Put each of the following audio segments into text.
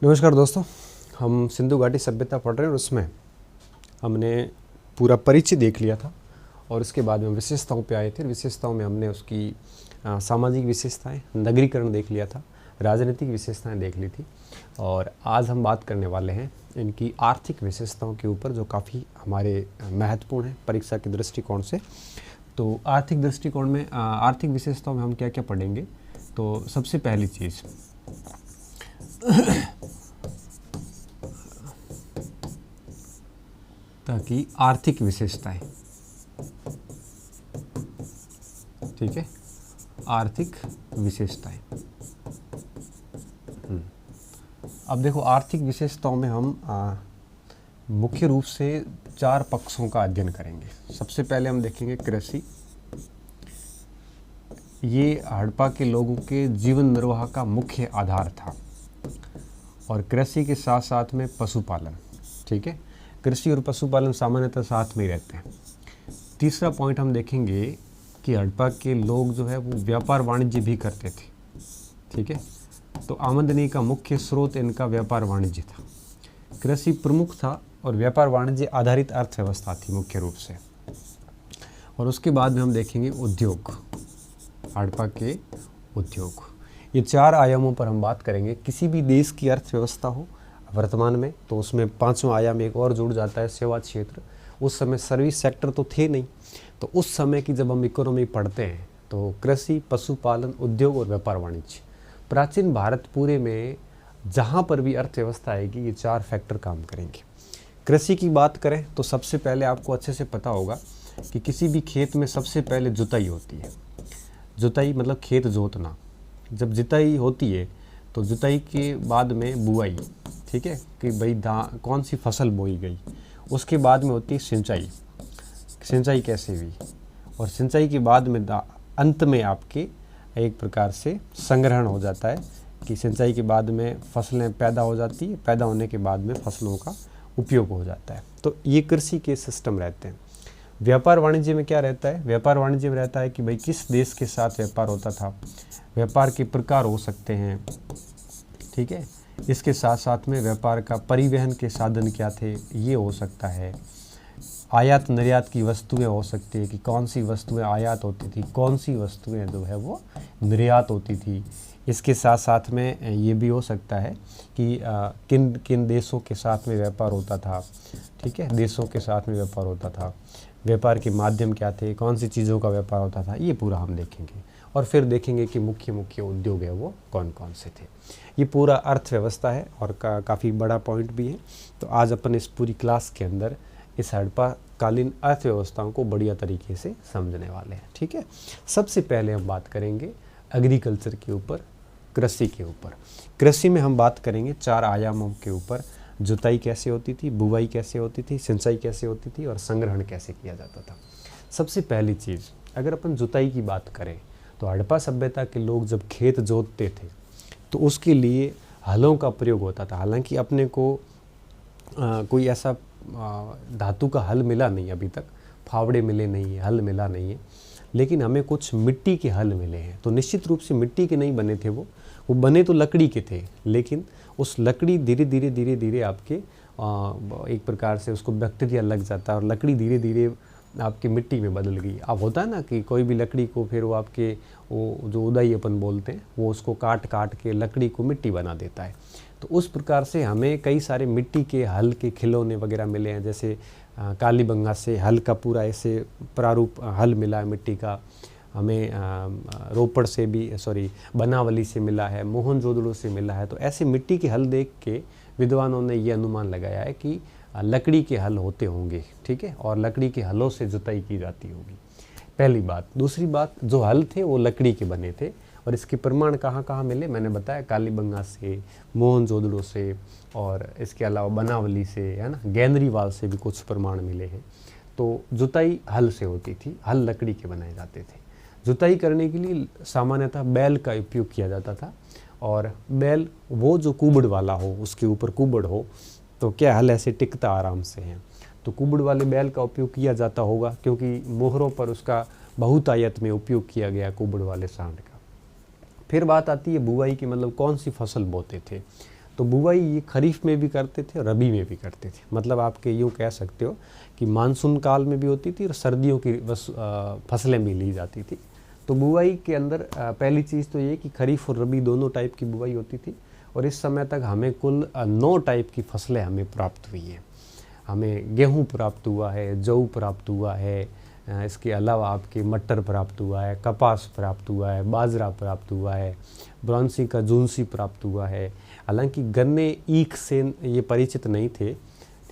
नमस्कार दोस्तों, हम सिंधु घाटी सभ्यता पढ़ रहे हैं और उसमें हमने पूरा परिचय देख लिया था और उसके बाद में विशेषताओं पे आए थे। विशेषताओं में हमने उसकी सामाजिक विशेषताएं, नगरीकरण देख लिया था, राजनीतिक विशेषताएं देख ली थी और आज हम बात करने वाले हैं इनकी आर्थिक विशेषताओं के ऊपर, जो काफ़ी हमारे महत्वपूर्ण है परीक्षा के दृष्टिकोण से। तो आर्थिक दृष्टिकोण में आर्थिक विशेषताओं में हम क्या क्या पढ़ेंगे। तो सबसे पहली चीज़ ताकि आर्थिक विशेषताएं, ठीक है, आर्थिक विशेषताएं। अब देखो, आर्थिक विशेषताओं में हम मुख्य रूप से 4 पक्षों का अध्ययन करेंगे। सबसे पहले हम देखेंगे कृषि। ये हड़प्पा के लोगों के जीवन निर्वाह का मुख्य आधार था और कृषि के साथ साथ में पशुपालन, ठीक है, कृषि और पशुपालन सामान्यतः साथ में ही रहते हैं। तीसरा पॉइंट हम देखेंगे कि हड़प्पा के लोग जो है वो व्यापार वाणिज्य भी करते थे, ठीक है, तो आमदनी का मुख्य स्रोत इनका व्यापार वाणिज्य था। कृषि प्रमुख था और व्यापार वाणिज्य आधारित अर्थव्यवस्था थी मुख्य रूप से। और उसके बाद में हम देखेंगे उद्योग, हड़प्पा के उद्योग। ये 4 आयामों पर हम बात करेंगे। किसी भी देश की अर्थव्यवस्था हो वर्तमान में, तो उसमें 5वां आयाम एक और जुड़ जाता है, सेवा क्षेत्र। उस समय सर्विस सेक्टर तो थे नहीं, तो उस समय की जब हम इकोनॉमी पढ़ते हैं तो कृषि, पशुपालन, उद्योग और व्यापार वाणिज्य। प्राचीन भारत पूरे में जहाँ पर भी अर्थव्यवस्था आएगी ये 4 फैक्टर काम करेंगे। कृषि की बात करें तो सबसे पहले आपको अच्छे से पता होगा कि किसी भी खेत में सबसे पहले जुताई होती है। जुताई मतलब खेत जोतना। जब जुताई होती है तो जुताई के बाद में बुआई, ठीक है, कि भाई कौन सी फसल बोई गई। उसके बाद में होती है सिंचाई, सिंचाई कैसे हुई, और सिंचाई के बाद में अंत में आपके एक प्रकार से संग्रहण हो जाता है कि सिंचाई के बाद में फसलें पैदा हो जाती है, पैदा होने के बाद में फसलों का उपयोग हो जाता है। तो ये कृषि के सिस्टम रहते हैं। व्यापार वाणिज्य में क्या रहता है? व्यापार वाणिज्य में रहता है कि भाई किस देश के साथ व्यापार होता था, व्यापार के प्रकार हो सकते हैं, ठीक है, इसके साथ साथ में व्यापार का परिवहन के साधन क्या थे, ये हो सकता है। आयात निर्यात की वस्तुएं हो सकती है कि कौन सी वस्तुएं आयात होती थी, कौन सी वस्तुएं जो है वो निर्यात होती थी। इसके साथ साथ में ये भी हो सकता है कि किन किन देशों के साथ में व्यापार होता था, ठीक है, देशों के साथ में व्यापार होता था, व्यापार के माध्यम क्या थे, कौन सी चीज़ों का व्यापार होता था, ये पूरा हम देखेंगे। और फिर देखेंगे कि मुख्य मुख्य उद्योग है वो कौन कौन से थे। ये पूरा अर्थव्यवस्था है और काफ़ी बड़ा पॉइंट भी है। तो आज अपन इस पूरी क्लास के अंदर इस हड़प्पा कालीन अर्थव्यवस्थाओं को बढ़िया तरीके से समझने वाले हैं, ठीक है। सबसे पहले हम बात करेंगे एग्रीकल्चर के ऊपर, कृषि के ऊपर। कृषि में हम बात करेंगे 4 आयामों के ऊपर। जुताई कैसे होती थी, बुवाई कैसे होती थी, सिंचाई कैसे होती थी और संग्रहण कैसे किया जाता था। सबसे पहली चीज़, अगर अपन जुताई की बात करें तो हड़प्पा सभ्यता के लोग जब खेत जोतते थे तो उसके लिए हलों का प्रयोग होता था। हालांकि अपने को कोई ऐसा धातु का हल मिला नहीं अभी तक, फावड़े मिले नहीं है, हल मिला नहीं है, लेकिन हमें कुछ मिट्टी के हल मिले हैं। तो निश्चित रूप से मिट्टी के नहीं बने थे, वो बने तो लकड़ी के थे, लेकिन उस लकड़ी धीरे धीरे आपके एक प्रकार से उसको बैक्टीरिया लग जाता है और लकड़ी धीरे धीरे आपकी मिट्टी में बदल गई। अब होता है ना कि कोई भी लकड़ी को फिर वो आपके वो जो उदाई अपन बोलते हैं, वो उसको काट काट के लकड़ी को मिट्टी बना देता है। तो उस प्रकार से हमें कई सारे मिट्टी के हल के खिलौने वगैरह मिले हैं। जैसे कालीबंगा से हल का पूरा ऐसे प्रारूप हल मिला है मिट्टी का। हमें रोपड़ से भी बनावली से मिला है, मोहनजोदड़ो से मिला है। तो ऐसे मिट्टी के हल देख के विद्वानों ने ये अनुमान लगाया है कि लकड़ी के हल होते होंगे, ठीक है, और लकड़ी के हलों से जुताई की जाती होगी, पहली बात। दूसरी बात, जो हल थे वो लकड़ी के बने थे और इसके प्रमाण कहाँ कहाँ मिले, मैंने बताया कालीबंगा से, मोहनजोदड़ो से और इसके अलावा बनावली से, है ना, गेंदरीवाल से भी कुछ प्रमाण मिले हैं। तो जुताई हल से होती थी, हल लकड़ी के बनाए जाते थे। जुताई करने के लिए सामान्यतः बैल का उपयोग किया जाता था और बैल वो जो कुबड़ वाला हो, उसके ऊपर कुबड़ हो, तो क्या हल ऐसे टिकता आराम से है, तो कुबड़ वाले बैल का उपयोग किया जाता होगा, क्योंकि मोहरों पर उसका बहुतायत में उपयोग किया गया कुबड़ वाले सांड का। फिर बात आती है बुआई की, मतलब कौन सी फसल बोते थे। तो बुवाई ये खरीफ में भी करते थे और रबी में भी करते थे। मतलब आपके यूँ कह सकते हो कि मानसून काल में भी होती थी और सर्दियों की फसलें भी ली जाती थी। तो बुवाई के अंदर पहली चीज़ तो ये कि खरीफ और रबी दोनों टाइप की बुवाई होती थी और इस समय तक हमें कुल 9 टाइप की फसलें हमें प्राप्त हुई हैं। हमें गेहूँ प्राप्त हुआ है, जौ प्राप्त हुआ है, इसके अलावा आपके मटर प्राप्त हुआ है, कपास प्राप्त हुआ है, बाजरा प्राप्त हुआ है, ब्रॉन्सी का जूनसी प्राप्त हुआ है। हालांकि गन्ने ईख से ये परिचित नहीं थे,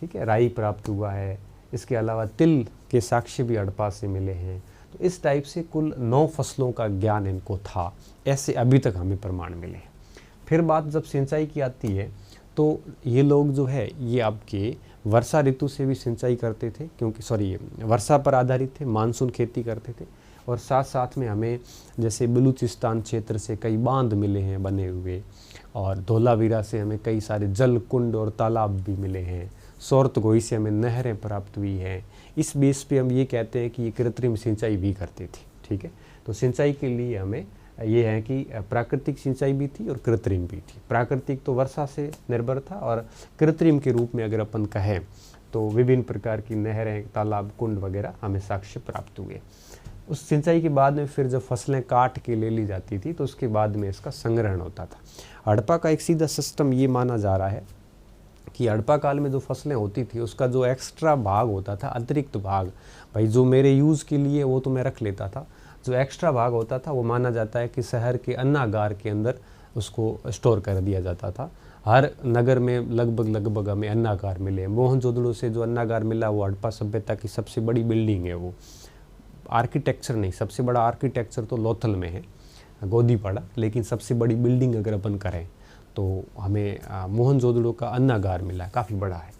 ठीक है। राई प्राप्त हुआ है, इसके अलावा तिल के साक्ष्य भी हड़प्पा से मिले हैं। तो इस टाइप से कुल 9 फसलों का ज्ञान इनको था, ऐसे अभी तक हमें प्रमाण मिले। फिर बात जब सिंचाई की आती है तो ये लोग जो है ये आपके वर्षा ऋतु से भी सिंचाई करते थे, क्योंकि वर्षा पर आधारित थे, मानसून खेती करते थे। और साथ साथ में हमें जैसे बलूचिस्तान क्षेत्र से कई बांध मिले हैं बने हुए, और धोलावीरा से हमें कई सारे जल कुंड और तालाब भी मिले हैं। सोरतगोई से हमें नहरें प्राप्त हुई हैं। इस बेस पे हम ये कहते हैं कि ये कृत्रिम सिंचाई भी करती थी, ठीक है। तो सिंचाई के लिए हमें ये है कि प्राकृतिक सिंचाई भी थी और कृत्रिम भी थी। प्राकृतिक तो वर्षा से निर्भर था, और कृत्रिम के रूप में अगर अपन कहें तो विभिन्न प्रकार की नहरें, तालाब, कुंड वगैरह हमें साक्ष्य प्राप्त हुए। उस सिंचाई के बाद में फिर जब फसलें काट के ले ली जाती थी तो उसके बाद में इसका संग्रहण होता था। हड़प्पा का एक सीधा सिस्टम ये माना जा रहा है कि हड़प्पा काल में जो फसलें होती थी उसका जो एक्स्ट्रा भाग होता था, अतिरिक्त भाग, भाई जो मेरे यूज़ के लिए वो तो मैं रख लेता था, जो एक्स्ट्रा भाग होता था वो माना जाता है कि शहर के अन्नागार के अंदर उसको स्टोर कर दिया जाता था। हर नगर में लगभग हमें अन्नागार मिले। मोहनजोदड़ो से जो अन्नागार मिला वो हड़प्पा सभ्यता की सबसे बड़ी बिल्डिंग है। वो आर्किटेक्चर नहीं, सबसे बड़ा आर्किटेक्चर तो लोथल में है, गोदीपाड़ा, लेकिन सबसे बड़ी बिल्डिंग अगर अपन करें तो हमें मोहनजोदड़ो का अन्नागार मिला, काफ़ी बड़ा है।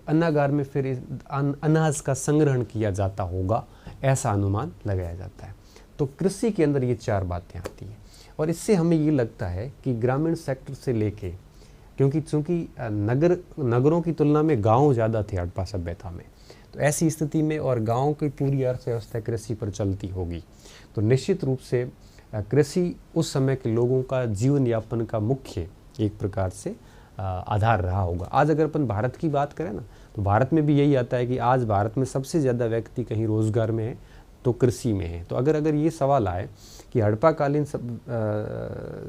अन्नागार में फिर अनाज का संग्रहण किया जाता होगा, ऐसा अनुमान लगाया जाता है। तो कृषि के अंदर ये 4 बातें आती हैं, और इससे हमें ये लगता है कि ग्रामीण सेक्टर से लेके, चूँकि नगरों की तुलना में गांव ज़्यादा थे हड़प्पा सभ्यता में, तो ऐसी स्थिति में और गांव की पूरी अर्थव्यवस्था कृषि पर चलती होगी, तो निश्चित रूप से कृषि उस समय के लोगों का जीवन यापन का मुख्य एक प्रकार से आधार रहा होगा। आज अगर अपन भारत की बात करें ना, तो भारत में भी यही आता है कि आज भारत में सबसे ज़्यादा व्यक्ति कहीं रोज़गार में है तो कृषि में है। तो अगर ये सवाल आए कि हड़प्पाकालीन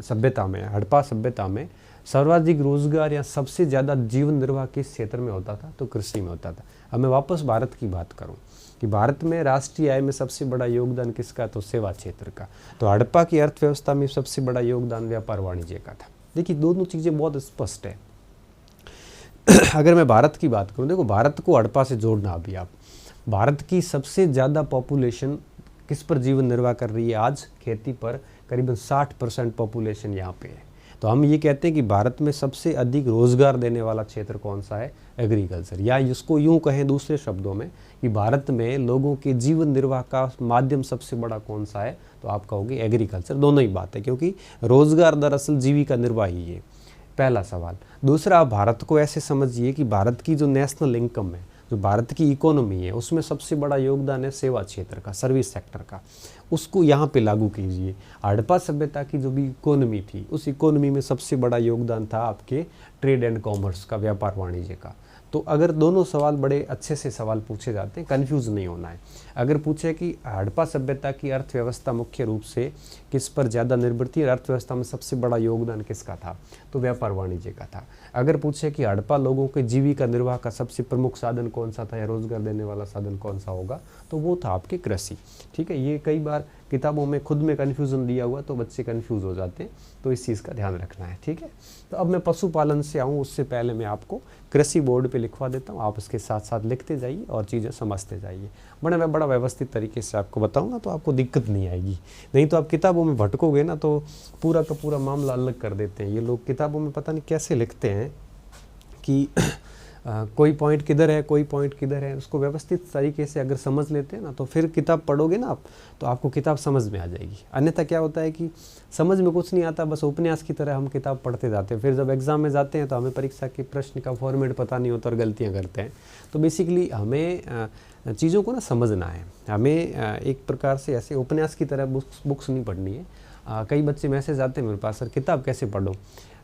सभ्यता में, हड़प्पा सभ्यता में सर्वाधिक रोजगार या सबसे ज़्यादा जीवन निर्वाह किस क्षेत्र में होता था, तो कृषि में होता था। अब मैं वापस भारत की बात करूं कि भारत में राष्ट्रीय आय में सबसे बड़ा योगदान किसका, तो सेवा क्षेत्र का। तो हड़प्पा की अर्थव्यवस्था में सबसे बड़ा योगदान व्यापार वाणिज्य का था। देखिए दोनों चीज़ें बहुत स्पष्ट है। अगर मैं भारत की बात करूं, देखो भारत को हड़प्पा से जोड़ना, अभी आप भारत की सबसे ज़्यादा पॉपुलेशन किस पर जीवन निर्वाह कर रही है आज, खेती पर। करीबन 60% पॉपुलेशन यहाँ पे है। तो हम ये कहते हैं कि भारत में सबसे अधिक रोजगार देने वाला क्षेत्र कौन सा है, एग्रीकल्चर। या इसको यूँ कहें दूसरे शब्दों में कि भारत में लोगों के जीवन निर्वाह का माध्यम सबसे बड़ा कौन सा है, तो आप कहोगे एग्रीकल्चर। दोनों ही बात है, क्योंकि रोजगार दरअसल जीविका निर्वाह ही है, पहला सवाल। दूसरा, आप भारत को ऐसे समझिए कि भारत की जो नेशनल इनकम है, जो भारत की इकोनॉमी है, उसमें सबसे बड़ा योगदान है सेवा क्षेत्र का, सर्विस सेक्टर का। उसको यहाँ पे लागू कीजिए। हड़प्पा सभ्यता की जो भी इकोनॉमी थी, उस इकोनॉमी में सबसे बड़ा योगदान था आपके ट्रेड एंड कॉमर्स का, व्यापार वाणिज्य का। तो अगर दोनों सवाल बड़े अच्छे से सवाल पूछे जाते हैं, कन्फ्यूज़ नहीं होना है। अगर पूछे कि हड़प्पा सभ्यता की अर्थव्यवस्था मुख्य रूप से किस पर ज़्यादा निर्भर थी, अर्थव्यवस्था में सबसे बड़ा योगदान किसका था, तो व्यापार वाणिज्य का था। अगर पूछे कि हड़प्पा लोगों के जीविका निर्वाह का सबसे प्रमुख साधन कौन सा था, या रोजगार देने वाला साधन कौन सा होगा, तो वो था आपके कृषि। ठीक है, ये कई बार किताबों में खुद में कन्फ्यूज़न दिया हुआ, तो बच्चे कन्फ्यूज़ हो जाते हैं, तो इस चीज़ का ध्यान रखना है। ठीक है, तो अब मैं पशुपालन से आऊँ उससे पहले मैं आपको कृषि बोर्ड पे लिखवा देता हूँ, आप उसके साथ साथ लिखते जाइए और चीज़ें समझते जाइए। मैं बड़ा व्यवस्थित तरीके से आपको बताऊँगा, तो आपको दिक्कत नहीं आएगी। नहीं तो आप किताबों में भटकोगे ना, तो पूरा का पूरा मामला अलग कर देते हैं ये लोग। किताबों में पता नहीं कैसे लिखते हैं कि कोई पॉइंट किधर है, कोई पॉइंट किधर है। उसको व्यवस्थित तरीके से अगर समझ लेते हैं ना, तो फिर किताब पढ़ोगे ना आप, तो आपको किताब समझ में आ जाएगी। अन्यथा क्या होता है कि समझ में कुछ नहीं आता, बस उपन्यास की तरह हम किताब पढ़ते जाते हैं। फिर जब एग्ज़ाम में जाते हैं तो हमें परीक्षा के प्रश्न का फॉर्मेट पता नहीं होता और गलतियाँ करते हैं। तो बेसिकली हमें चीज़ों को ना समझना है। हमें एक प्रकार से ऐसे उपन्यास की तरह बुक्स नहीं पढ़नी है। कई बच्चे मैसेज आते हैं मेरे पास, सर किताब कैसे पढ़ूँ,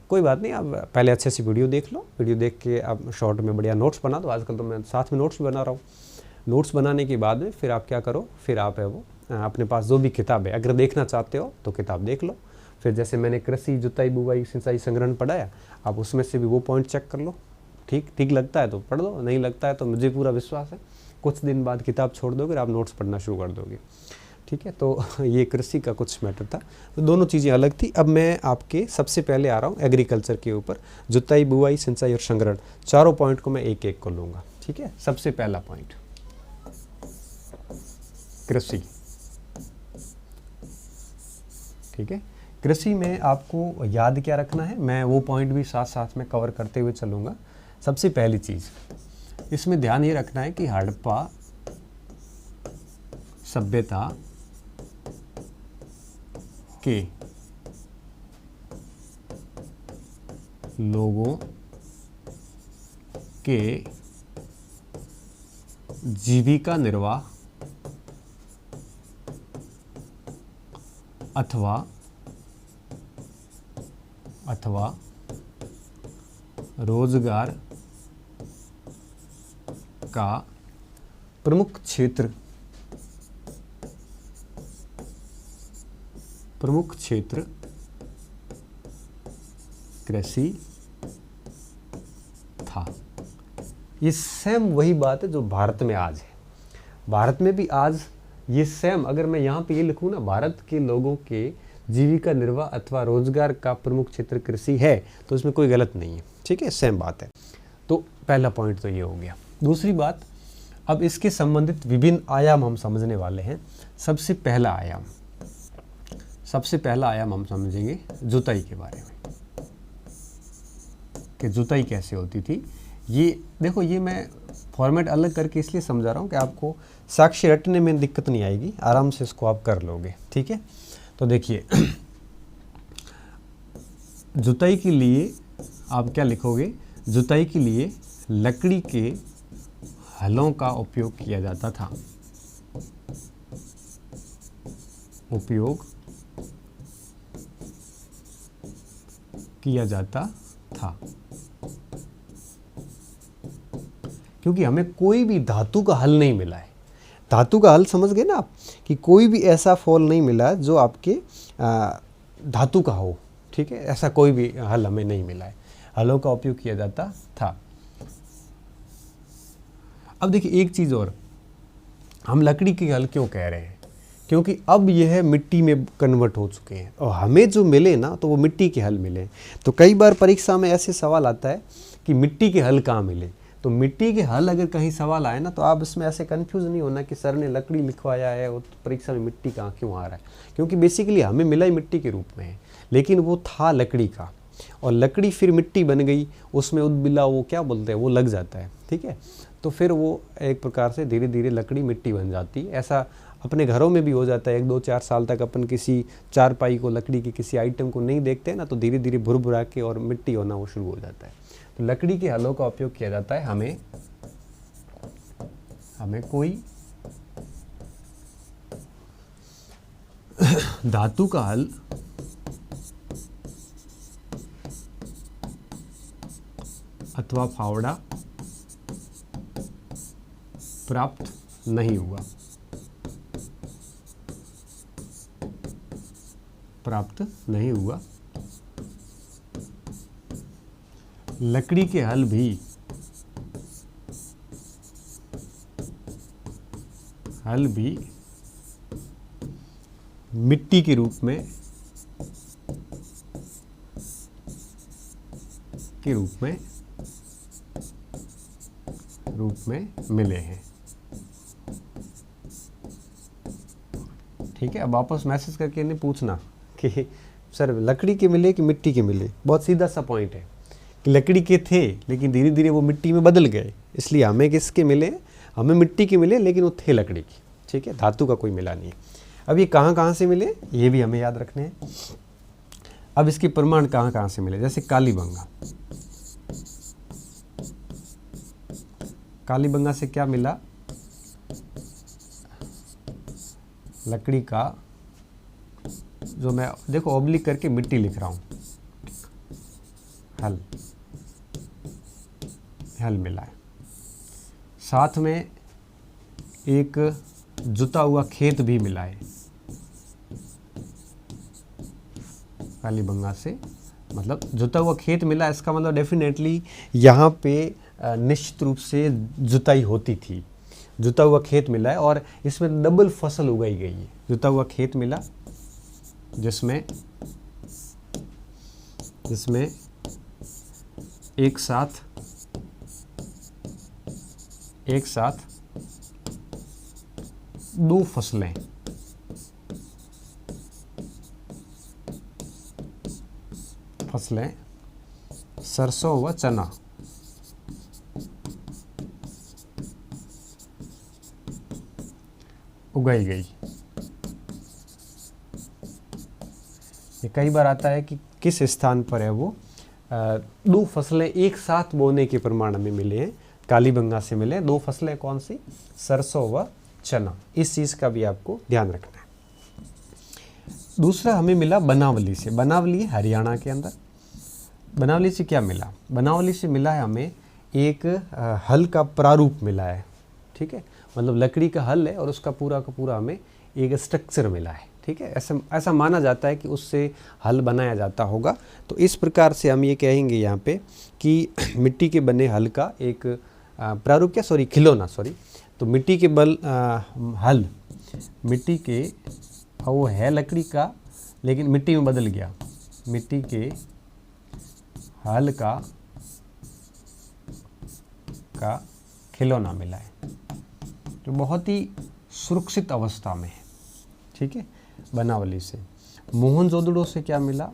कोई बात नहीं, आप पहले अच्छे से वीडियो देख लो, वीडियो देख के आप शॉर्ट में बढ़िया नोट्स बना दो। आजकल तो मैं साथ में नोट्स भी बना रहा हूँ। नोट्स बनाने के बाद में फिर आप क्या करो, फिर आप है वो अपने पास जो भी किताब है, अगर देखना चाहते हो तो किताब देख लो। फिर जैसे मैंने कृषि जुताई बुवाई सिंचाई संग्रहण पढ़ाया, आप उसमें से भी वो पॉइंट चेक कर लो। ठीक लगता है तो पढ़ लो, नहीं लगता है तो मुझे पूरा विश्वास है कुछ दिन बाद किताब छोड़ दोगे, आप नोट्स पढ़ना शुरू कर दोगे। ठीक है, तो ये कृषि का कुछ मैटर था, तो दोनों चीज़ें अलग थी। अब मैं आपके सबसे पहले आ रहा हूँ एग्रीकल्चर के ऊपर, जुताई बुआई सिंचाई और संग्रहण, चारों पॉइंट को मैं एक एक को लूँगा। ठीक है, सबसे पहला पॉइंट कृषि। ठीक है, कृषि में आपको याद क्या रखना है, मैं वो पॉइंट भी साथ साथ में कवर करते हुए चलूँगा। सबसे पहली चीज़ इसमें ध्यान ये रखना है कि हड़प्पा सभ्यता के लोगों के जीविका निर्वाह अथवा रोजगार का प्रमुख क्षेत्र कृषि था। ये सेम वही बात है जो भारत में आज है। भारत में भी आज ये सेम, अगर मैं यहाँ पे ये लिखूँ ना, भारत के लोगों के जीविका निर्वाह अथवा रोजगार का प्रमुख क्षेत्र कृषि है, तो इसमें कोई गलत नहीं है। ठीक है, सेम बात है। तो पहला पॉइंट तो ये हो गया। दूसरी बात, अब इसके संबंधित विभिन्न आयाम हम समझने वाले हैं। सबसे पहला आयाम हम समझेंगे जुताई के बारे में, कि जुताई कैसे होती थी। ये देखो, ये मैं फॉर्मेट अलग करके इसलिए समझा रहा हूँ कि आपको साक्ष्य रटने में दिक्कत नहीं आएगी, आराम से इसको आप कर लोगे। ठीक है, तो देखिए जुताई के लिए आप क्या लिखोगे, जुताई के लिए लकड़ी के हलों का उपयोग किया जाता था। क्योंकि हमें कोई भी धातु का हल नहीं मिला है। धातु का हल समझ गए ना आप, कि कोई भी ऐसा फॉल नहीं मिला जो आपके धातु का हो। ठीक है, ऐसा कोई भी हल हमें नहीं मिला है, हलों का उपयोग किया जाता था। अब देखिए एक चीज़ और, हम लकड़ी के हल क्यों कह रहे हैं, क्योंकि अब यह मिट्टी में कन्वर्ट हो चुके हैं और हमें जो मिले ना, तो वो मिट्टी के हल मिले। तो कई बार परीक्षा में ऐसे सवाल आता है कि मिट्टी के हल कहाँ मिले। तो मिट्टी के हल अगर कहीं सवाल आए ना, तो आप इसमें ऐसे कंफ्यूज नहीं होना कि सर ने लकड़ी लिखवाया है और परीक्षा में मिट्टी कहाँ क्यों आ रहा है, क्योंकि बेसिकली हमें मिला ही मिट्टी के रूप में है, लेकिन वो था लकड़ी का, और लकड़ी फिर मिट्टी बन गई, उसमें उदबिला वो क्या बोलते हैं वो लग जाता है। ठीक है, तो फिर वो एक प्रकार से धीरे धीरे लकड़ी मिट्टी बन जाती है। ऐसा अपने घरों में भी हो जाता है, 1-2-4 साल तक अपन किसी चारपाई को, लकड़ी के किसी आइटम को नहीं देखते ना, तो धीरे धीरे भुरभुरा के और मिट्टी होना वो शुरू हो जाता है। तो लकड़ी के हलों का उपयोग किया जाता है। हमें कोई धातु का हल अथवा फावड़ा प्राप्त नहीं हुआ। लकड़ी के हल भी मिट्टी के रूप में मिले हैं। ठीक है, अब वापस मैसेज करके इन्हें पूछना कि सर लकड़ी के मिले कि मिट्टी के मिले। बहुत सीधा सा पॉइंट है कि लकड़ी के थे, लेकिन धीरे धीरे वो मिट्टी में बदल गए, इसलिए हमें किसके मिले, हमें मिट्टी के मिले, लेकिन वो थे लकड़ी की। ठीक है, धातु का कोई मिला नहीं। अब ये कहाँ से मिले, ये भी हमें याद रखने हैं। अब इसके प्रमाण कहाँ से मिले, जैसे कालीबंगा से क्या मिला, लकड़ी का, जो मैं देखो ऑब्लिक करके मिट्टी लिख रहा हूँ, हल मिला है, साथ में एक जुता हुआ खेत भी मिला है। कालीबंगा से मतलब जुता हुआ खेत मिला, इसका मतलब डेफिनेटली यहाँ पे निश्चित रूप से जुताई होती थी। जुता हुआ खेत मिला है और इसमें डबल फसल उगाई गई है। जुता हुआ खेत मिला जिसमें एक साथ दो फसलें सरसों व चना उगाई गई। ये कई बार आता है कि किस स्थान पर है वो दो फसलें एक साथ बोने के प्रमाण हमें मिले हैं, कालीबंगा से मिले। दो फसलें कौन सी? सरसों व चना। इस चीज़ का भी आपको ध्यान रखना है। दूसरा हमें मिला बनावली से। बनावली हरियाणा के अंदर। बनावली से क्या मिला? बनावली से मिला है हमें एक हल का प्रारूप मिला है। ठीक है, मतलब लकड़ी का हल है और उसका पूरा का पूरा हमें एक स्ट्रक्चर मिला है। ठीक है, ऐसा माना जाता है कि उससे हल बनाया जाता होगा। तो इस प्रकार से हम ये कहेंगे यहाँ पे कि मिट्टी के बने हल का एक प्रारूप खिलौना तो मिट्टी के हल मिट्टी के वो है लकड़ी का, लेकिन मिट्टी में बदल गया। मिट्टी के हल का खिलौना मिला है जो बहुत ही सुरक्षित अवस्था में है। ठीक है, बनावली से। मोहनजोदड़ो से क्या मिला?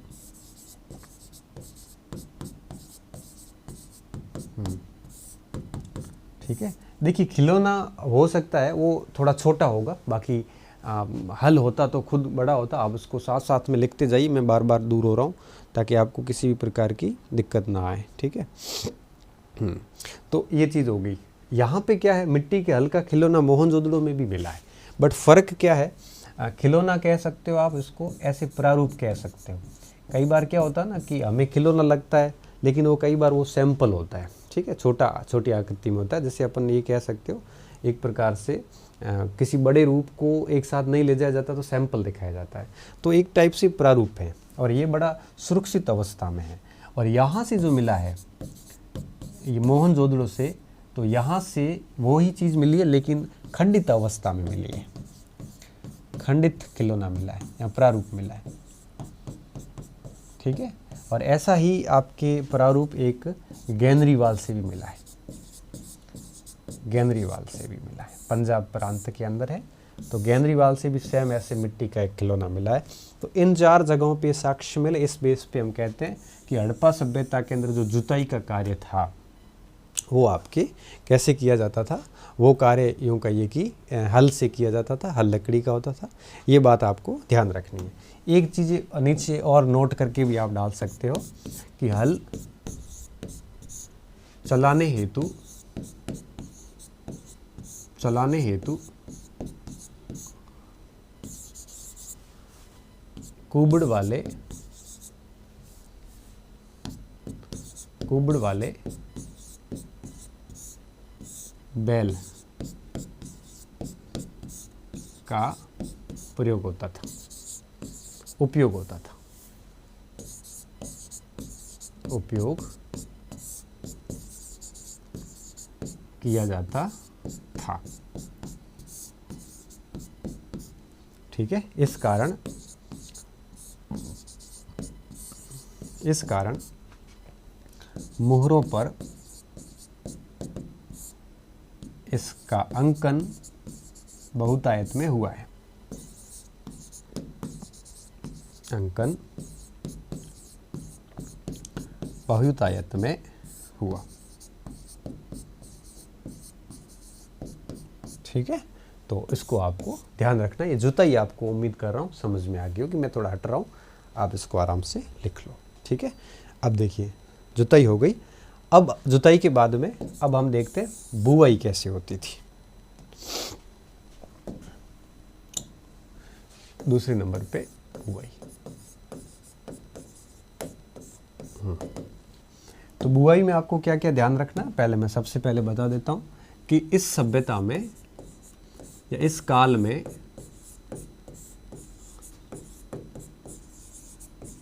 ठीक है, देखिए खिलौना हो सकता है वो थोड़ा छोटा होगा, बाकी हल होता तो खुद बड़ा होता। आप उसको साथ साथ में लिखते जाइए, मैं बार बार दूर हो रहा हूँ ताकि आपको किसी भी प्रकार की दिक्कत ना आए। ठीक है, तो ये चीज़ हो गई। यहाँ पे क्या है, मिट्टी के हल का खिलौना मोहनजोदड़ो में भी मिला है, बट फ़र्क क्या है? खिलौना कह सकते हो आप इसको, ऐसे प्रारूप कह सकते हो। कई बार क्या होता है ना कि हमें खिलौना लगता है, लेकिन वो कई बार वो सैंपल होता है। ठीक है, छोटी आकृति में होता है। जैसे अपन ये कह सकते हो एक प्रकार से किसी बड़े रूप को एक साथ नहीं ले जाया जाता तो सैंपल दिखाया जाता है। तो एक टाइप से प्रारूप है और ये बड़ा सुरक्षित अवस्था में है। और यहाँ से जो मिला है ये मोहनजोदड़ो से, तो यहाँ से वही चीज़ मिली है लेकिन खंडित अवस्था में मिली है। खंडित खिलौना मिला है या प्रारूप मिला है। ठीक है, और ऐसा ही आपके प्रारूप एक गैंदरीवाल से भी मिला है। गैंदरीवाल से भी मिला है, पंजाब प्रांत के अंदर है। तो गैंदरीवाल से भी सेम ऐसे मिट्टी का एक खिलौना मिला है। तो इन 4 जगहों पे साक्ष्य मिले। इस बेस पे हम कहते हैं कि हड़प्पा सभ्यता के अंदर जो जुताई का कार्य था वो आपके कैसे किया जाता था? वो कार्य यूँ कहिए कि हल से किया जाता था, हल लकड़ी का होता था। ये बात आपको ध्यान रखनी है। एक चीज़ नीचे और नोट करके भी आप डाल सकते हो कि हल चलाने हेतु कुबड़ वाले बैल का उपयोग होता था। उपयोग किया जाता था। ठीक है, इस कारण मोहरों पर इसका अंकन बहुतायत में हुआ है। अंकन बहुतायत में हुआ। ठीक है, तो इसको आपको ध्यान रखना। ये जुताई आपको उम्मीद कर रहा हूँ समझ में आ गई होगी, मैं थोड़ा हट रहा हूँ, आप इसको आराम से लिख लो। ठीक है, अब देखिए जुताई हो गई। अब जुताई के बाद में अब हम देखते हैं बुआई कैसे होती थी। दूसरे नंबर पे बुआई। तो बुआई में आपको क्या क्या ध्यान रखना है, पहले मैं सबसे पहले बता देता हूँ कि इस सभ्यता में या इस काल में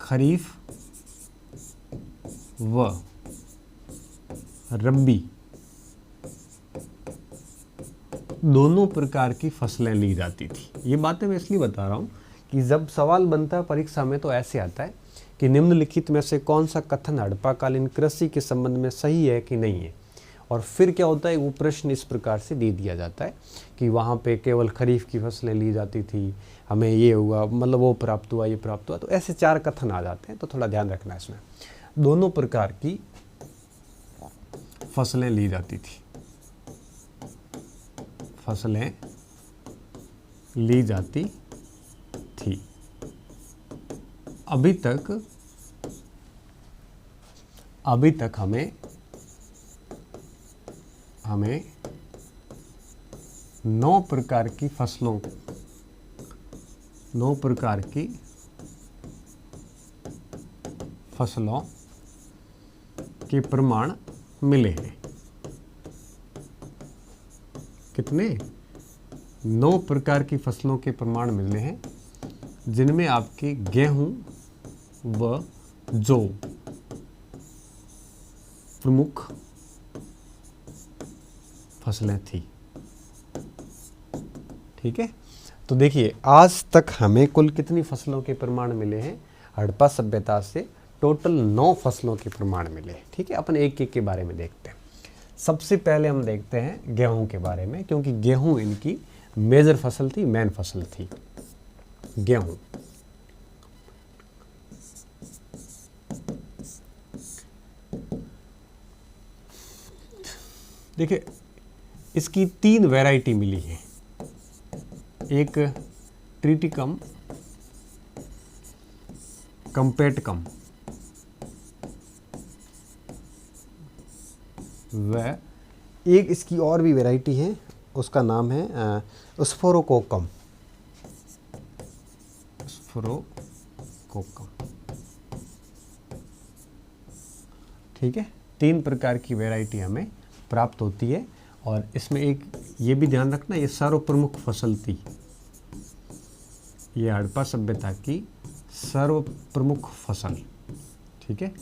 खरीफ व रब्बी दोनों प्रकार की फसलें ली जाती थी। ये बातें मैं इसलिए बता रहा हूँ कि जब सवाल बनता है परीक्षा में तो ऐसे आता है कि निम्नलिखित में से कौन सा कथन हड़प्पाकालीन कृषि के संबंध में सही है कि नहीं है, और फिर क्या होता है वो प्रश्न इस प्रकार से दे दिया जाता है कि वहाँ पे केवल खरीफ की फसलें ली जाती थी, हमें ये हुआ, मतलब वो प्राप्त हुआ, ये प्राप्त हुआ। तो ऐसे 4 कथन आ जाते हैं, तो थोड़ा ध्यान रखना है इसमें। दोनों प्रकार की फसलें ली जाती थी, फसलें ली जाती थी। अभी तक हमें 9 प्रकार की फसलों के प्रमाण मिले हैं। कितने? 9 प्रकार की फसलों के प्रमाण मिले हैं, जिनमें आपके गेहूं व जौ प्रमुख फसलें थी। ठीक है, तो देखिए आज तक हमें कुल कितनी फसलों के प्रमाण मिले हैं? हड़प्पा सभ्यता से टोटल 9 फसलों के प्रमाण मिले। ठीक है, अपन एक एक के बारे में देखते हैं। सबसे पहले हम देखते हैं गेहूं के बारे में, क्योंकि गेहूं इनकी मेजर फसल थी, मेन फसल थी गेहूं। देखिए इसकी 3 वैरायटी मिली है, एक ट्रिटिकम, कंपेटकम व एक इसकी और भी वैरायटी है, उसका नाम है स्फोरोकोकम। ठीक है, 3 प्रकार की वैरायटी हमें प्राप्त होती है। और इसमें एक ये भी ध्यान रखना, ये सर्वप्रमुख फसल थी, ये हड़प्पा सभ्यता की सर्वप्रमुख फसल। ठीक है,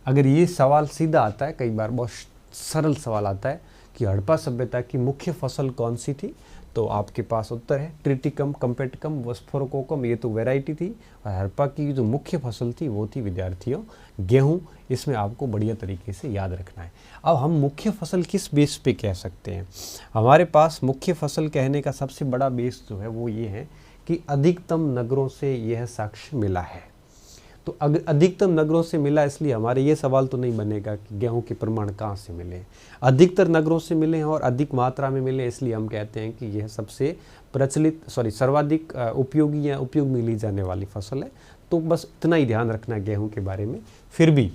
अगर ये सवाल सीधा आता है, कई बार बहुत सरल सवाल आता है कि हड़प्पा सभ्यता की मुख्य फसल कौन सी थी, तो आपके पास उत्तर है ट्रिटिकम, कंपेटकम, वस्फोरकोकम। ये तो वैरायटी थी, और हड़प्पा की जो मुख्य फसल थी वो थी विद्यार्थियों गेहूं। इसमें आपको बढ़िया तरीके से याद रखना है। अब हम मुख्य फसल किस बेस पे कह सकते हैं? हमारे पास मुख्य फसल कहने का सबसे बड़ा बेस जो है वो ये है कि अधिकतम नगरों से यह साक्ष्य मिला है। तो अगर अधिकतम नगरों से मिला, इसलिए हमारे ये सवाल तो नहीं बनेगा कि गेहूं के प्रमाण कहाँ से मिले। अधिकतर नगरों से मिले हैं और अधिक मात्रा में मिले, इसलिए हम कहते हैं कि यह सबसे सर्वाधिक उपयोगी या उपयोग में ली जाने वाली फसल है। तो बस इतना ही ध्यान रखना है गेहूं के बारे में। फिर भी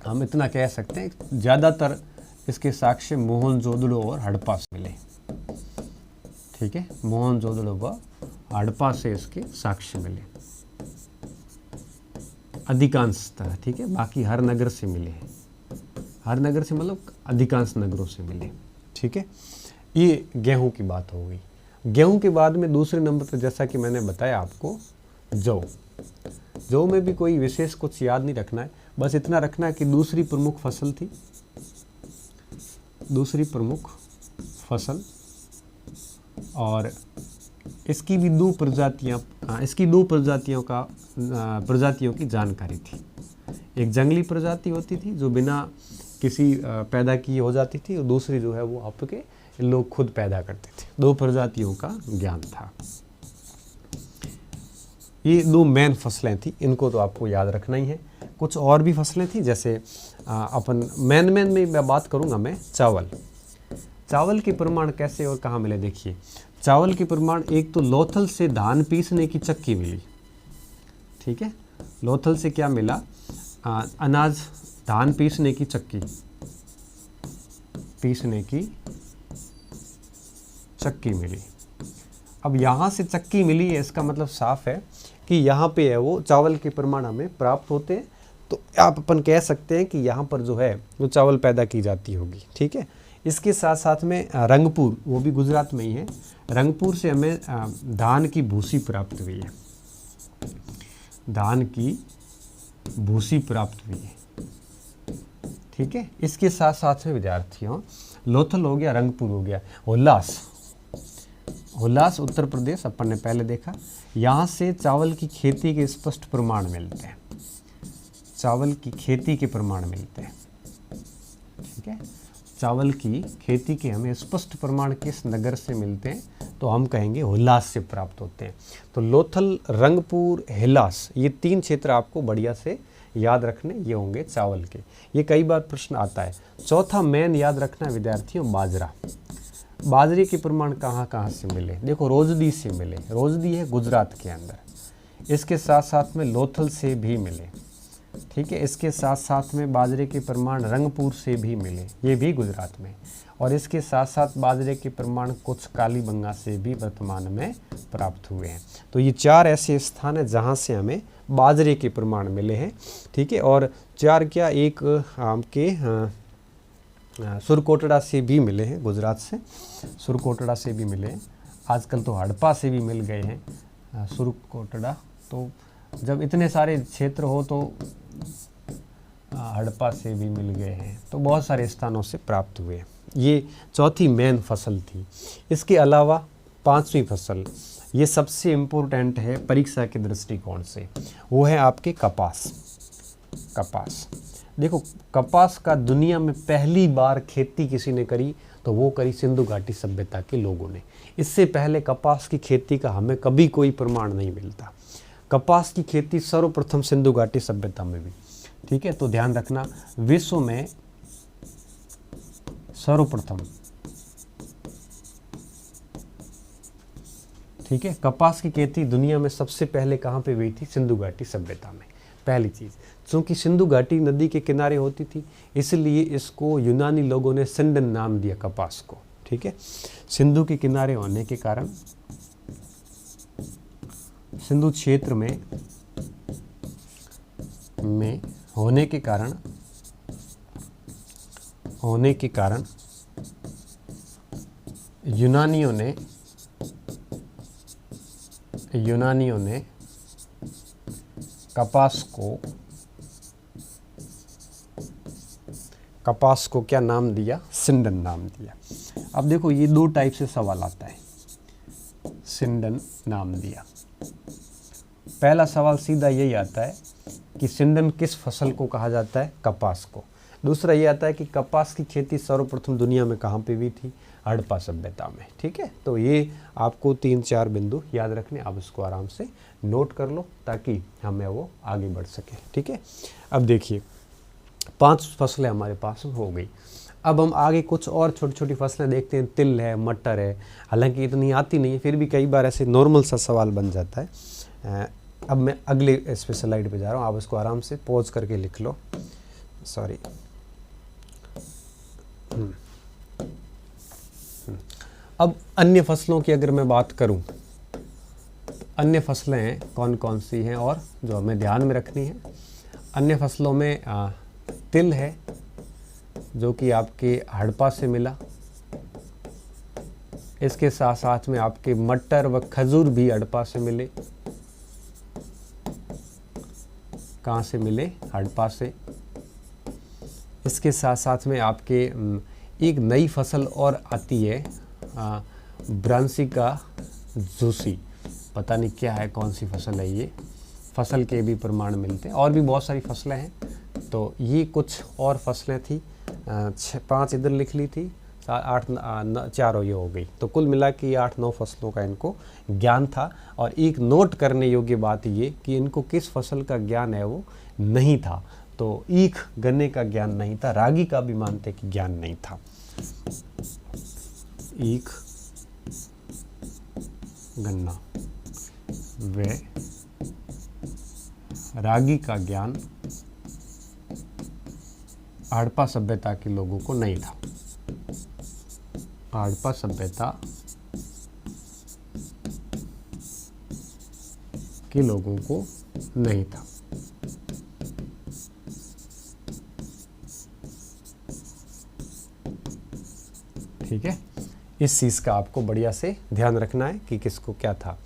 हम इतना कह सकते हैं ज़्यादातर इसके साक्ष्य मोहनजोदड़ो और हड़प्पा से मिले। ठीक है, मोहनजोदड़ो व हड़प्पा से इसके साक्ष्य मिले अधिकांशतः। ठीक है, बाकी हर नगर से मिले हैं, हर नगर से मतलब अधिकांश नगरों से मिले। ठीक है, ये गेहूं की बात हो गई। गेहूं के बाद में दूसरे नंबर पर, जैसा कि मैंने बताया आपको, जौ में भी कोई विशेष कुछ याद नहीं रखना है, बस इतना रखना है कि दूसरी प्रमुख फसल थी, दूसरी प्रमुख फसल, और इसकी भी 2 प्रजातियां, इसकी 2 प्रजातियों की जानकारी थी। एक जंगली प्रजाति होती थी जो बिना किसी पैदा की हो जाती थी, और दूसरी जो है वो आपके लोग खुद पैदा करते थे। 2 प्रजातियों का ज्ञान था। ये 2 मेन फसलें थी, इनको तो आपको याद रखना ही है। कुछ और भी फसलें थी, जैसे अपन मेन में मैं बात करूंगा मैं चावल के प्रमाण कैसे और कहाँ मिले। देखिए चावल के प्रमाण, एक तो लोथल से धान पीसने की चक्की मिली। ठीक है, लोथल से क्या मिला? अनाज, धान पीसने की चक्की, मिली। अब यहाँ से चक्की मिली है, इसका मतलब साफ है कि यहाँ पे है वो चावल के प्रमाण हमें प्राप्त होते हैं। तो आप अपन कह सकते हैं कि यहाँ पर जो है वो चावल पैदा की जाती होगी। ठीक है, इसके साथ साथ में रंगपुर, वो भी गुजरात में ही है, रंगपुर से हमें धान की भूसी प्राप्त हुई है, धान की भूसी प्राप्त हुई है। ठीक है, इसके साथ साथ में विद्यार्थियों लोथल हो गया, रंगपुर हो गया, हुल्लास, हुल्लास उत्तर प्रदेश अपन ने पहले देखा। यहाँ से चावल की खेती के स्पष्ट प्रमाण मिलते हैं, चावल की खेती के प्रमाण मिलते हैं। ठीक है, चावल की खेती के हमें स्पष्ट प्रमाण किस नगर से मिलते हैं, तो हम कहेंगे हुल्लास से प्राप्त होते हैं। तो लोथल, रंगपुर, हिल्लास, ये 3 क्षेत्र आपको बढ़िया से याद रखने, ये होंगे चावल के। ये कई बार प्रश्न आता है। चौथा मेन याद रखना विद्यार्थियों, बाजरा। बाजरे के प्रमाण कहाँ कहाँ से मिले, देखो रोजदी से मिले, रोजदी है गुजरात के अंदर। इसके साथ साथ में लोथल से भी मिले। ठीक है, इसके साथ साथ में बाजरे के प्रमाण रंगपुर से भी मिले, ये भी गुजरात में। और इसके साथ साथ बाजरे के प्रमाण कुछ कालीबंगा से भी वर्तमान में प्राप्त हुए हैं। तो ये 4 ऐसे स्थान हैं जहाँ से हमें बाजरे के प्रमाण मिले हैं। ठीक है, और 4 क्या, एक आपके सुरकोटड़ा से भी मिले हैं, गुजरात से सुरकोटड़ा से भी मिले हैं। आजकल तो हड़प्पा से भी मिल गए हैं सुरकोटड़ा। तो जब इतने सारे क्षेत्र हो तो हड़प्पा से भी मिल गए हैं, तो बहुत सारे स्थानों से प्राप्त हुए। ये चौथी मेन फसल थी। इसके अलावा 5वीं फसल, ये सबसे इम्पोर्टेंट है परीक्षा के दृष्टिकोण से, वो है आपके कपास। कपास, देखो कपास का दुनिया में पहली बार खेती किसी ने करी, तो वो करी सिंधु घाटी सभ्यता के लोगों ने। इससे पहले कपास की खेती का हमें कभी कोई प्रमाण नहीं मिलता। कपास की खेती सर्वप्रथम सिंधु घाटी सभ्यता में भी। ठीक है, तो ध्यान रखना, विश्व में सर्वप्रथम, ठीक है, कपास की खेती दुनिया में सबसे पहले कहाँ पे हुई थी, सिंधु घाटी सभ्यता में। पहली चीज़, चूँकि सिंधु घाटी नदी के किनारे होती थी, इसलिए इसको यूनानी लोगों ने सिंडन नाम दिया कपास को। ठीक है, सिंधु के किनारे होने के कारण, सिंधु क्षेत्र में होने के कारण यूनानियों ने कपास को क्या नाम दिया, सिंडन नाम दिया। अब देखो ये 2 टाइप से सवाल आता है, सिंडन नाम दिया। पहला सवाल सीधा यही आता है कि सिंडन किस फसल को कहा जाता है, कपास को। दूसरा ये आता है कि कपास की खेती सर्वप्रथम दुनिया में कहाँ पे हुई थी, हड़प्पा सभ्यता में। ठीक है, तो ये आपको 3-4 बिंदु याद रखने, आप इसको आराम से नोट कर लो ताकि हमें वो आगे बढ़ सके। ठीक है, अब देखिए 5 फसलें हमारे पास हो गई। अब हम आगे कुछ और छोटी छोटी फसलें देखते हैं। तिल है, मटर है, हालांकि इतनी आती नहीं है, फिर भी कई बार ऐसे नॉर्मल सा सवाल बन जाता है। अब मैं अगले इस पे स्लाइड पे जा रहा हूँ, आप इसको आराम से पॉज करके लिख लो। सॉरी, अब अन्य फसलों की अगर मैं बात करूं, अन्य फसलें कौन कौन सी हैं और जो हमें ध्यान में रखनी है। अन्य फसलों में तिल है, जो कि आपके हड़प्पा से मिला। इसके साथ साथ में आपके मटर व खजूर भी हड़प्पा से मिले। कहाँ से मिले, हड़प्पा से। इसके साथ साथ में आपके एक नई फसल और आती है, ब्रांसिका जूसी, पता नहीं क्या है, कौन सी फसल है ये, फसल के भी प्रमाण मिलते हैं। और भी बहुत सारी फसलें हैं, तो ये कुछ और फसलें थी, 5 इधर लिख ली थी, 8 4 ये हो गई। तो कुल मिला के 8-9 फसलों का इनको ज्ञान था। और एक नोट करने योग्य बात ये कि इनको किस फसल का ज्ञान है वो नहीं था। तो ईख गन्ने का ज्ञान नहीं था, रागी का भी मानते कि ज्ञान नहीं था। ईख गन्ना व रागी का ज्ञान हड़प्पा सभ्यता के लोगों को नहीं था। हड़प्पा सभ्यता के लोगों को नहीं था। ठीक है, इस चीज़ का आपको बढ़िया से ध्यान रखना है कि किसको क्या था।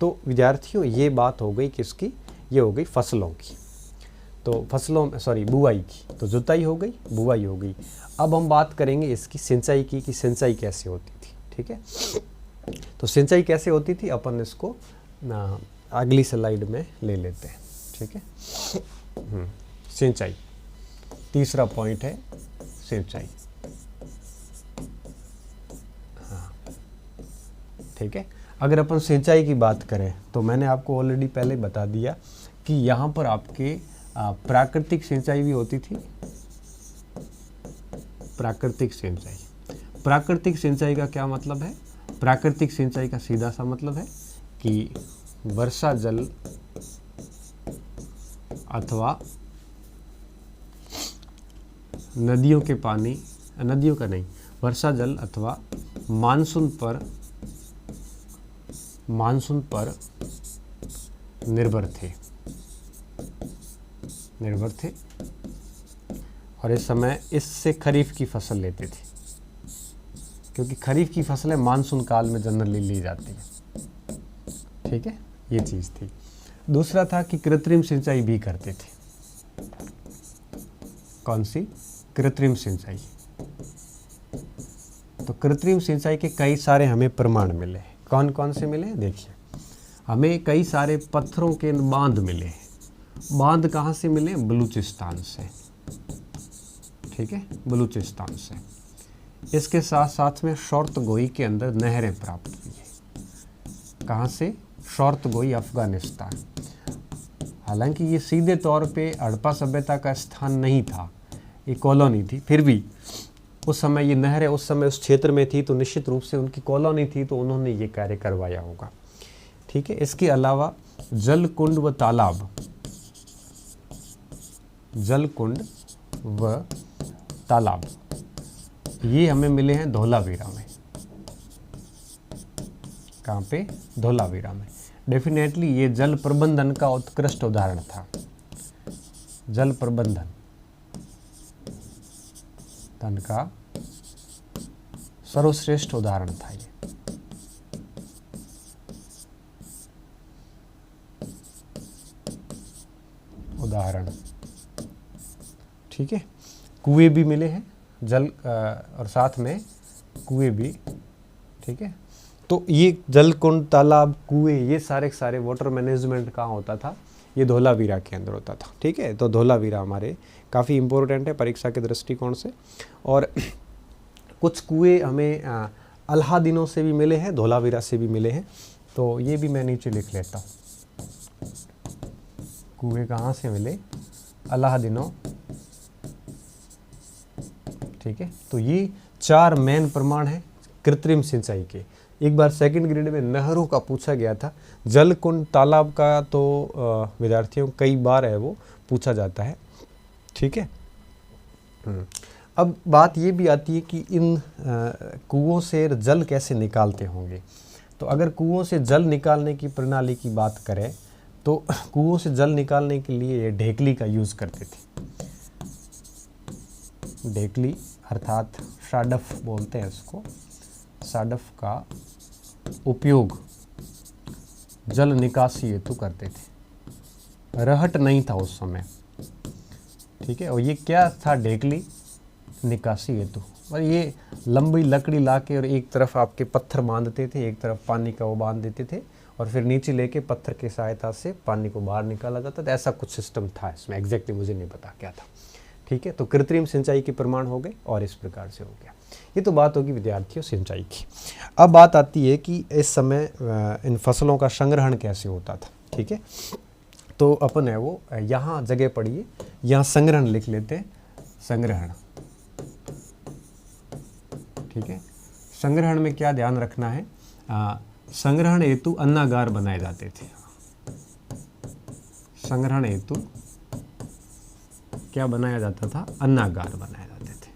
तो विद्यार्थियों ये बात हो गई किसकी, ये हो गई फसलों की। तो फसलों सॉरी बुआई की, तो जुताई हो गई, बुआई हो गई। अब हम बात करेंगे इसकी सिंचाई की, कि सिंचाई कैसे होती थी। ठीक है, तो सिंचाई कैसे होती थी अपन इसको अगली स्लाइड में ले लेते हैं। ठीक है, सिंचाई, तीसरा पॉइंट है सिंचाई। हाँ, ठीक है, अगर अपन सिंचाई की बात करें तो मैंने आपको ऑलरेडी पहले बता दिया कि यहाँ पर आपके प्राकृतिक सिंचाई भी होती थी। प्राकृतिक सिंचाई, प्राकृतिक सिंचाई का क्या मतलब है? प्राकृतिक सिंचाई का सीधा सा मतलब है कि वर्षा जल अथवा नदियों के पानी, नदियों का नहीं, वर्षा जल अथवा मानसून पर निर्भर थे और इस समय इससे खरीफ की फसल लेते थे, क्योंकि खरीफ की फसलें मानसून काल में जनरली ली जाती है। ठीक है, ये चीज़ थी। दूसरा था कि कृत्रिम सिंचाई भी करते थे। कौन सी? कृत्रिम सिंचाई। तो कृत्रिम सिंचाई के कई सारे हमें प्रमाण मिले। कौन कौन से मिले? देखिए, हमें कई सारे पत्थरों के बांध मिले। बांध कहाँ से मिले? बलूचिस्तान से। ठीक है, बलूचिस्तान से। इसके साथ साथ में शौर्तगोई के अंदर नहरें प्राप्त हुई है। कहाँ से? शौर्तगोई, अफगानिस्तान। हालांकि ये सीधे तौर पे हड़प्पा सभ्यता का स्थान नहीं था, ये कॉलोनी थी, फिर भी उस समय ये नहरें उस समय उस क्षेत्र में थी, तो निश्चित रूप से उनकी कॉलोनी थी, तो उन्होंने ये कार्य करवाया होगा। ठीक है, इसके अलावा जल कुंड व तालाब, जल कुंड व तालाब ये हमें मिले हैं धोलावीरा में। कहाँ पे? धोलावीरा में। डेफिनेटली ये जल प्रबंधन का उत्कृष्ट उदाहरण था। जल प्रबंधन का सर्वश्रेष्ठ उदाहरण था ये। उदाहरण। ठीक है, कुएं भी मिले हैं, जल और साथ में कुएं भी। ठीक है, तो ये जल कुंड, तालाब, कुएं, ये सारे सारे वाटर मैनेजमेंट कहाँ होता था? ये धोलावीरा के अंदर होता था। ठीक है, तो धोलावीरा हमारे काफ़ी इम्पोर्टेंट है परीक्षा के दृष्टिकोण से। और कुछ कुएं हमें अलाहादीनों से भी मिले हैं, धोलावीरा से भी मिले हैं, तो ये भी मैं नीचे लिख लेता हूँ। कुएं कहाँ से मिले? अलाहादीनों। ठीक है, तो ये 4 मेन प्रमाण हैं कृत्रिम सिंचाई के। एक बार सेकंड ग्रेड में नहरों का पूछा गया था, जल कुंड तालाब का तो विद्यार्थियों कई बार है वो पूछा जाता है। ठीक है, अब बात ये भी आती है कि इन कुओं से जल कैसे निकालते होंगे। तो अगर कुओं से जल निकालने की प्रणाली की बात करें तो कुओं से जल निकालने के लिए ढेकली का यूज़ करते थे। ढेकली अर्थात साडफ बोलते हैं इसको, साडफ का उपयोग जल निकासी हेतु करते थे। रहट नहीं था उस समय। ठीक है, और ये क्या था? ढेकली निकासी हेतु। और ये लंबी लकड़ी लाके और एक तरफ आपके पत्थर बांधते थे, एक तरफ पानी का वो बांध देते थे, और फिर नीचे लेके पत्थर की सहायता से पानी को बाहर निकाला जाता था। ऐसा कुछ सिस्टम था इसमें, एग्जैक्टली मुझे नहीं पता क्या था। ठीक है, तो कृत्रिम सिंचाई के प्रमाण हो गए और इस प्रकार से हो गया। ये तो बात होगी विद्यार्थियों सिंचाई की। अब बात आती है कि इस समय इन फसलों का संग्रहण कैसे होता था। ठीक है, तो अपन है वो यहाँ जगह पढ़िए, यहाँ संग्रहण लिख लेते हैं। संग्रहण। ठीक है, संग्रहण में क्या ध्यान रखना है? संग्रहण हेतु अन्नागार बनाए जाते थे। संग्रहण हेतु क्या बनाया जाता था? अन्नागार बनाए जाते थे।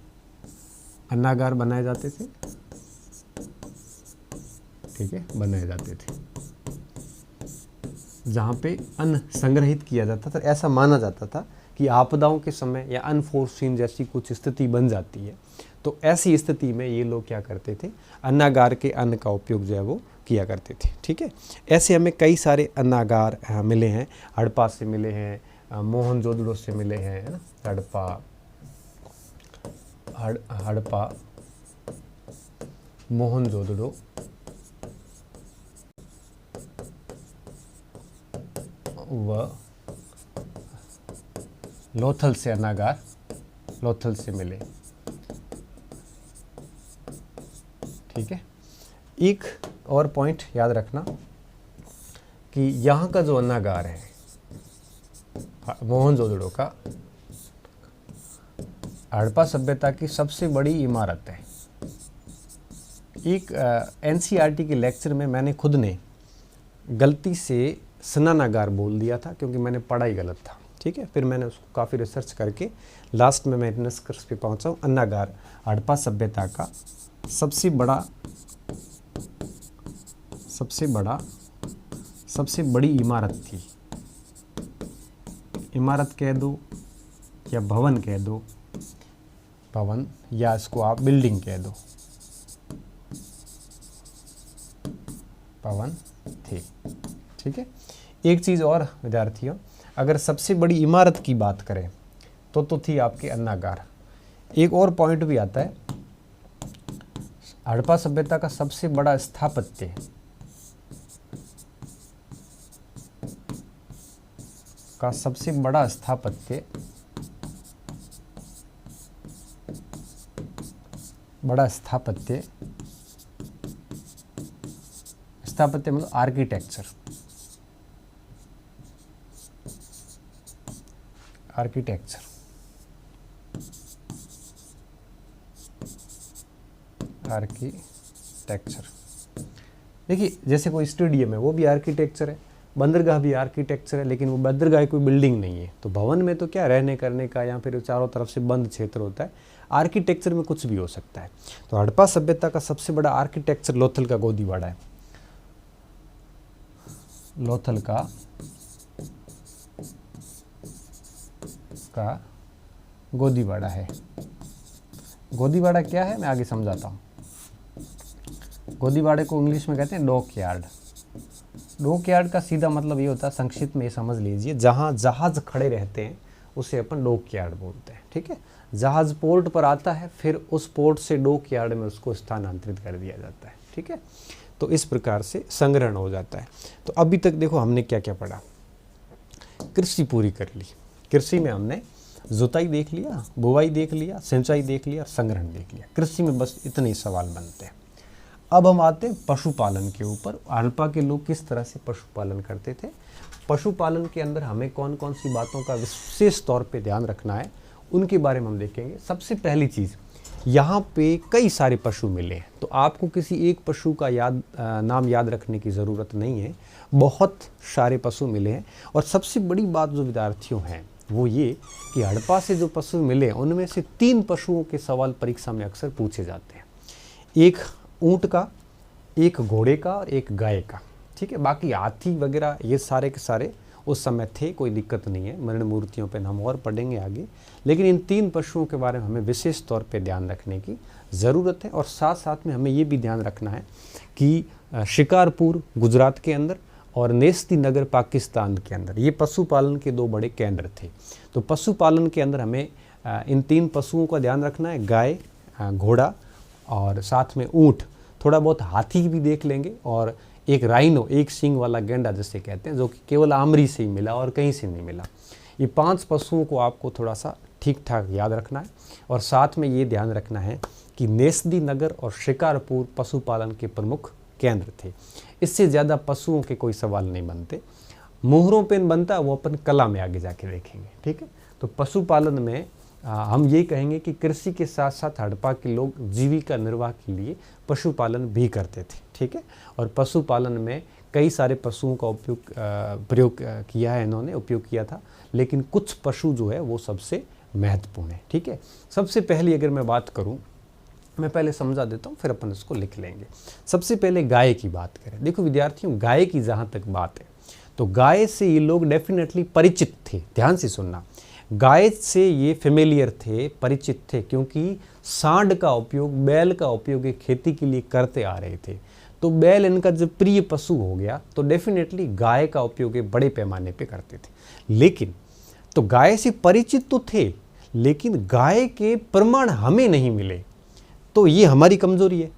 अन्नागार बनाए जाते थे। ठीक है, बनाए जाते थे जहाँ पे अन्न संग्रहित किया जाता था। ऐसा माना जाता था कि आपदाओं के समय या अनफोर्सीन जैसी कुछ स्थिति बन जाती है तो ऐसी स्थिति में ये लोग क्या करते थे, अन्नागार के अन्न का उपयोग जो है वो किया करते थे। ठीक है, ऐसे हमें कई सारे अन्नागार मिले हैं, हड़प्पा से मिले हैं, मोहनजोदड़ो से मिले हैं, है ना, हड़प्पा मोहनजोदड़ो व लोथल से अन्नागार लोथल से मिले। ठीक है, एक और पॉइंट याद रखना कि यहाँ का जो अन्नागार है मोहनजोदड़ो का, हड़प्पा सभ्यता की सबसे बड़ी इमारत है। एक एनसीईआरटी के लेक्चर में मैंने खुद ने गलती से स्नानागार बोल दिया था क्योंकि मैंने पढ़ा ही गलत था। ठीक है, फिर मैंने उसको काफ़ी रिसर्च करके लास्ट में मैं निष्कर्ष पे पहुंचा हूँ, अन्नागार हड़प्पा सभ्यता का सबसे बड़ी इमारत थी। इमारत कह दो या भवन कह दो, भवन या इसको आप बिल्डिंग कह दो, भवन थी। ठीक है, एक चीज़ और विद्यार्थियों, अगर सबसे बड़ी इमारत की बात करें तो थी आपके अन्नागार। एक और पॉइंट भी आता है, हड़प्पा सभ्यता का सबसे बड़ा स्थापत्य स्थापत्य मतलब आर्किटेक्चर देखिए, जैसे कोई स्टेडियम है वो भी आर्किटेक्चर है, बंदरगाह भी आर्किटेक्चर है, लेकिन वो बंदरगाह कोई बिल्डिंग नहीं है। तो भवन में तो क्या रहने करने का या फिर चारों तरफ से बंद क्षेत्र होता है, आर्किटेक्चर में कुछ भी हो सकता है। तो हड़प्पा सभ्यता का सबसे बड़ा आर्किटेक्चर लोथल का गोदीवाड़ा है। लोथल का गोदीवाड़ा है। गोदीवाड़ा क्या है मैं आगे समझाता हूँ। गोदीवाड़े को इंग्लिश में कहते हैं डॉक यार्ड। डॉक यार्ड का सीधा मतलब ये होता है, संक्षिप्त में ये समझ लीजिए, जहाँ जहाज खड़े रहते हैं उसे अपन डॉक यार्ड बोलते हैं। ठीक है, जहाज पोर्ट पर आता है, फिर उस पोर्ट से डॉक यार्ड में उसको स्थानांतरित कर दिया जाता है। ठीक है, तो इस प्रकार से संग्रहण हो जाता है। तो अभी तक देखो हमने क्या क्या पढ़ा, कृषि पूरी कर ली। कृषि में हमने जुताई देख लिया, बुवाई देख लिया, सिंचाई देख लिया, संग्रहण देख लिया। कृषि में बस इतने ही सवाल बनते हैं। अब हम आते हैं पशुपालन के ऊपर। हड़प्पा के लोग किस तरह से पशुपालन करते थे। पशुपालन के अंदर हमें कौन कौन सी बातों का विशेष तौर पे ध्यान रखना है, उनके बारे में हम देखेंगे। सबसे पहली चीज़, यहाँ पे कई सारे पशु मिले हैं, तो आपको किसी एक पशु का नाम याद रखने की ज़रूरत नहीं है, बहुत सारे पशु मिले हैं। और सबसे बड़ी बात जो विद्यार्थियों हैं वो ये कि हड़प्पा से जो पशु मिले उनमें से 3 पशुओं के सवाल परीक्षा में अक्सर पूछे जाते हैं। एक ऊँट का, एक घोड़े का और एक गाय का। ठीक है, बाकी हाथी वगैरह ये सारे के सारे उस समय थे, कोई दिक्कत नहीं है। मरण मूर्तियों पर हम और पढ़ेंगे आगे, लेकिन इन 3 पशुओं के बारे में हमें विशेष तौर पे ध्यान रखने की ज़रूरत है। और साथ साथ में हमें ये भी ध्यान रखना है कि शिकारपुर गुजरात के अंदर और नेस्ती नगर पाकिस्तान के अंदर ये पशुपालन के 2 बड़े केंद्र थे। तो पशुपालन के अंदर हमें इन 3 पशुओं का ध्यान रखना है, गाय, घोड़ा और साथ में ऊँट, थोड़ा बहुत हाथी भी देख लेंगे, और एक राइनो, एक सींग वाला गेंडा जिसे कहते हैं, जो कि केवल आमरी से ही मिला और कहीं से नहीं मिला। ये 5 पशुओं को आपको थोड़ा सा ठीक ठाक याद रखना है। और साथ में ये ध्यान रखना है कि नेस्दी नगर और शिकारपुर पशुपालन के प्रमुख केंद्र थे। इससे ज़्यादा पशुओं के कोई सवाल नहीं बनते। मोहरों पे बनता, वो अपन कला में आगे जाके देखेंगे। ठीक है, तो पशुपालन में हम ये कहेंगे कि कृषि के साथ साथ हड़प्पा के लोग जीविका निर्वाह के लिए पशुपालन भी करते थे। ठीक है, और पशुपालन में कई सारे पशुओं का प्रयोग किया है, इन्होंने उपयोग किया था, लेकिन कुछ पशु जो है वो सबसे महत्वपूर्ण है। ठीक है, सबसे पहले अगर मैं बात करूं, मैं पहले समझा देता हूं, फिर अपन इसको लिख लेंगे। सबसे पहले गाय की बात करें। देखो विद्यार्थियों, गाय की जहाँ तक बात है तो गाय से ये लोग डेफिनेटली परिचित थे। ध्यान से सुनना, गाय से ये फेमिलियर थे, परिचित थे, क्योंकि सांड का उपयोग, बैल का उपयोग ये खेती के लिए करते आ रहे थे। तो बैल इनका जब प्रिय पशु हो गया तो डेफिनेटली गाय का उपयोग ये बड़े पैमाने पे करते थे। लेकिन तो गाय से परिचित तो थे, लेकिन गाय के प्रमाण हमें नहीं मिले, तो ये हमारी कमजोरी है।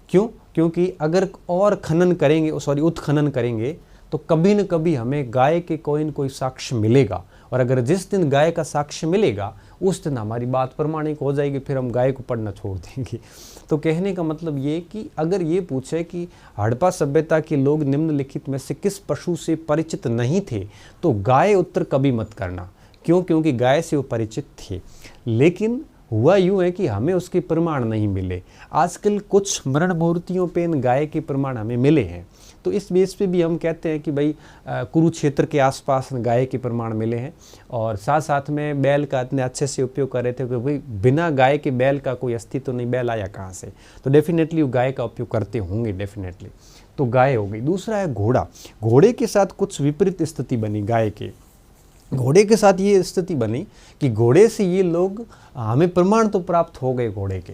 क्यों? क्योंकि अगर और खनन करेंगे, उत्खनन करेंगे, तो कभी न कभी हमें गाय के कोई न कोई साक्ष्य मिलेगा, और अगर जिस दिन गाय का साक्ष्य मिलेगा उस दिन हमारी बात प्रमाणिक हो जाएगी, फिर हम गाय को पढ़ना छोड़ देंगे। तो कहने का मतलब ये कि अगर ये पूछे कि हड़प्पा सभ्यता के लोग निम्नलिखित में से किस पशु से परिचित नहीं थे, तो गाय उत्तर कभी मत करना। क्यों? क्योंकि गाय से वो परिचित थे, लेकिन हुआ यूँ है कि हमें उसके प्रमाण नहीं मिले। आजकल कुछ मरण मूर्तियों पे इन गाय के प्रमाण हमें मिले हैं, तो इस बेस पे भी हम कहते हैं कि भाई कुरुक्षेत्र के आसपास गाय के प्रमाण मिले हैं, और साथ साथ में बैल का इतने अच्छे से उपयोग कर रहे थे कि भाई बिना गाय के बैल का कोई अस्तित्व तो नहीं, बैल आया कहाँ से, तो डेफिनेटली वो गाय का उपयोग करते होंगे डेफिनेटली। तो गाय हो गई। दूसरा है घोड़ा। घोड़े के साथ कुछ विपरीत स्थिति बनी गाय के। घोड़े के साथ ये स्थिति बनी कि घोड़े से ये लोग, हमें प्रमाण तो प्राप्त हो गए घोड़े के,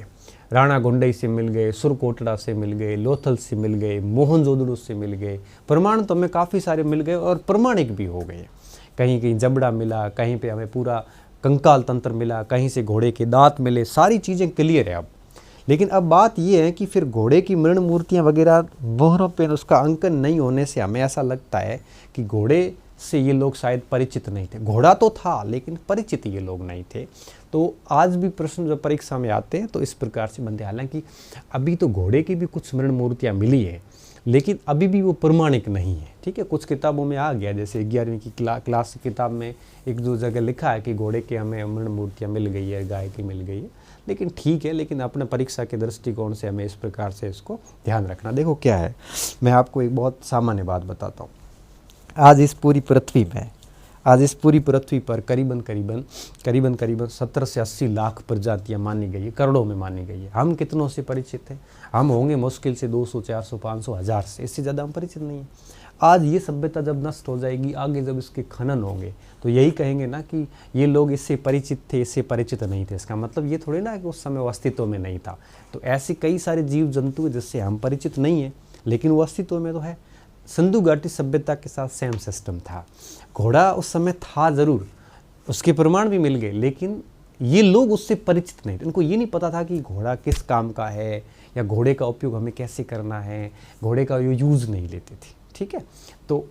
राणा गुंडई से मिल गए, सुरकोटड़ा से मिल गए, लोथल से मिल गए, मोहनजोदड़ो से मिल गए, प्रमाण तो हमें काफ़ी सारे मिल गए और प्रमाणिक भी हो गए। कहीं कहीं जबड़ा मिला, कहीं पे हमें पूरा कंकाल तंत्र मिला, कहीं से घोड़े के दांत मिले, सारी चीज़ें क्लियर है अब। लेकिन अब बात यह है कि फिर घोड़े की मृण मूर्तियाँ वगैरह मोहरों पे उसका अंकन नहीं होने से हमें ऐसा लगता है कि घोड़े से ये लोग शायद परिचित नहीं थे। घोड़ा तो था लेकिन परिचित ये लोग नहीं थे। तो आज भी प्रश्न जब परीक्षा में आते हैं तो इस प्रकार से बनते हैं। हालांकि अभी तो घोड़े की भी कुछ मृण मूर्तियाँ मिली है, लेकिन अभी भी वो प्रमाणिक नहीं है। ठीक है, कुछ किताबों में आ गया, जैसे 11वीं की क्लास की किताब में एक दो जगह लिखा है कि घोड़े के हमें मृण मूर्तियाँ मिल गई है, गाय की मिल गई है, लेकिन ठीक है। लेकिन अपने परीक्षा के दृष्टिकोण से हमें इस प्रकार से इसको ध्यान रखना। देखो क्या है, मैं आपको एक बहुत सामान्य बात बताता हूँ। आज इस पूरी पृथ्वी पर करीबन 70 से 80 लाख प्रजातियां मानी गई है, करोड़ों में मानी गई है। हम कितनों से परिचित हैं? हम होंगे मुश्किल से 200, 400, 500, 1000 से, इससे ज़्यादा हम परिचित नहीं हैं। आज ये सभ्यता जब नष्ट हो जाएगी, आगे जब इसके खनन होंगे तो यही कहेंगे ना कि ये लोग इससे परिचित थे, इससे परिचित नहीं थे। इसका मतलब ये थोड़ी ना कि उस समय वो अस्तित्व में नहीं था। तो ऐसे कई सारे जीव जंतु हैं जिससे हम परिचित नहीं हैं, लेकिन वो अस्तित्व में तो है। सिंधु घाटी सभ्यता के साथ सेम सिस्टम था। घोड़ा उस समय था ज़रूर, उसके प्रमाण भी मिल गए, लेकिन ये लोग उससे परिचित नहीं थे। उनको ये नहीं पता था कि घोड़ा किस काम का है, या घोड़े का उपयोग हमें कैसे करना है, घोड़े का यूज़ नहीं लेते थे। ठीक है, तो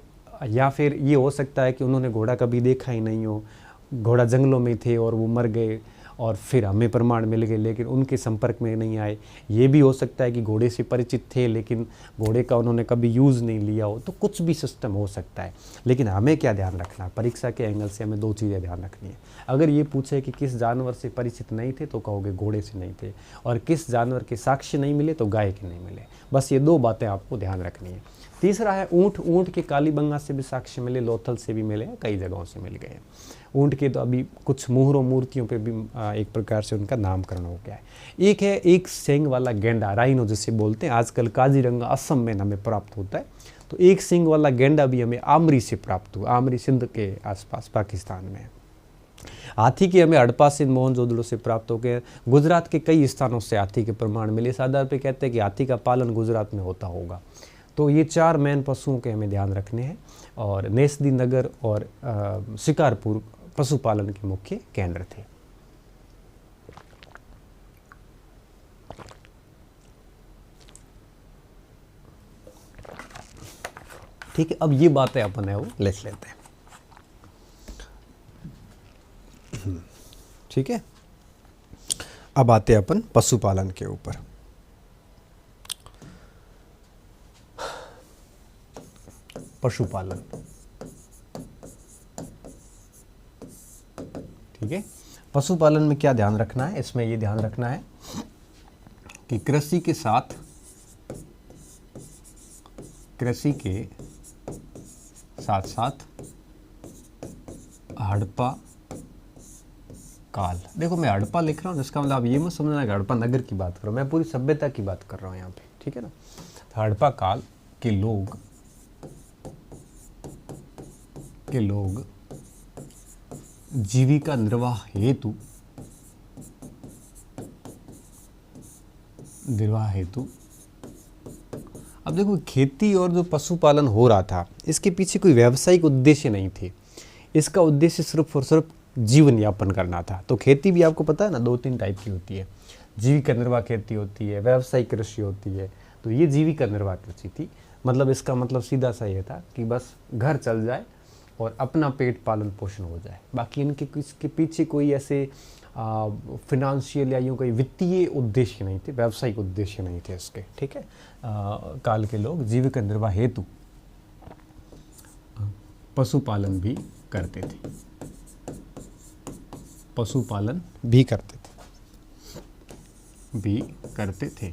या फिर ये हो सकता है कि उन्होंने घोड़ा कभी देखा ही नहीं हो, घोड़ा जंगलों में थे और वो मर गए और फिर हमें प्रमाण मिल गए लेकिन उनके संपर्क में नहीं आए। ये भी हो सकता है कि घोड़े से परिचित थे लेकिन घोड़े का उन्होंने कभी यूज़ नहीं लिया हो। तो कुछ भी सिस्टम हो सकता है, लेकिन हमें क्या ध्यान रखना, परीक्षा के एंगल से हमें दो चीज़ें ध्यान रखनी है। अगर ये पूछे कि किस जानवर से परिचित नहीं थे तो कहोगे घोड़े से नहीं थे, और किस जानवर के साक्ष्य नहीं मिले तो गाय के नहीं मिले। बस ये दो बातें आपको ध्यान रखनी है। तीसरा है ऊँट। ऊँट के कालीबंगा से भी साक्ष्य मिले, लोथल से भी मिले, कई जगहों से मिल गए। ऊँट के तो अभी कुछ मोहरों मूर्तियों पे भी एक प्रकार से उनका नामकरण हो गया है। एक है एक सींग वाला गेंडा, राइनो जिसे बोलते हैं, आजकल काजीरंगा असम में हमें प्राप्त होता है। तो एक सींग वाला गेंडा भी हमें आमरी से प्राप्त हुआ, आमरी सिंध के आसपास पाकिस्तान में। हाथी के हमें हड़प्पा से, मोहनजोदड़ो से प्राप्त हो गए। गुजरात के कई स्थानों से हाथी के प्रमाण मिले। इस आधार पर कहते हैं कि हाथी का पालन गुजरात में होता होगा। तो ये 4 मेन पशुओं के हमें ध्यान रखने हैं, और नेस्दी नगर और शिकारपुर पशुपालन के मुख्य केंद्र थे। ठीक है, अब ये बातें अपन है वो लिख लेते हैं। ठीक है, अब आते हैं अपन पशुपालन के ऊपर। पशुपालन, ठीक है। पशुपालन में क्या ध्यान रखना है? इसमें ये ध्यान रखना है कि कृषि के साथ साथ हड़प्पा काल। देखो मैं हड़प्पा लिख रहा हूँ, जिसका मतलब आप ये मत समझना कि हड़प्पा नगर की बात कर रहा हूँ, मैं पूरी सभ्यता की बात कर रहा हूँ यहाँ पे। ठीक है ना, तो हड़प्पा काल के लोग जीविका निर्वाह हेतु अब देखो, खेती और जो पशुपालन हो रहा था, इसके पीछे कोई व्यावसायिक उद्देश्य नहीं थे। इसका उद्देश्य सिर्फ और सिर्फ जीवन यापन करना था। तो खेती भी आपको पता है ना, 2-3 टाइप की होती है। जीविका निर्वाह खेती होती है, व्यावसायिक कृषि होती है। तो ये जीविका निर्वाह कृषि थी। मतलब इसका मतलब सीधा सा ये था कि बस घर चल जाए और अपना पेट पालन पोषण हो जाए। बाकी इसके पीछे कोई ऐसे फिनेंशियल या यूँ कोई वित्तीय उद्देश्य नहीं थे, व्यावसायिक उद्देश्य नहीं थे इसके। ठीक है, काल के लोग जीविका निर्वाह हेतु पशुपालन भी करते थे, पशुपालन भी करते थे।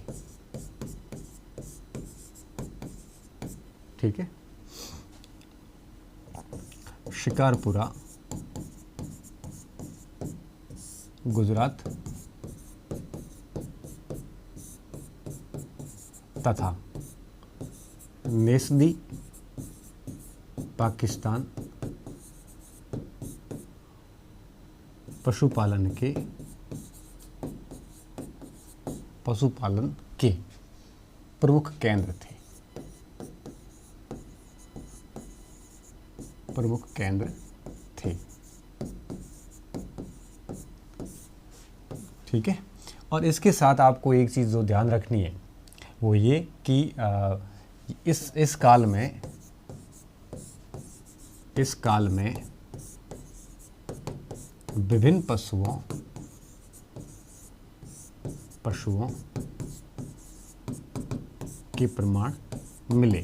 ठीक है, शिकारपुरा गुजरात तथा नेस्दी पाकिस्तान पशुपालन के प्रमुख केंद्र थे। ठीक है, और इसके साथ आपको एक चीज़ जो ध्यान रखनी है वो ये कि इस काल में विभिन्न पशुओं के प्रमाण मिले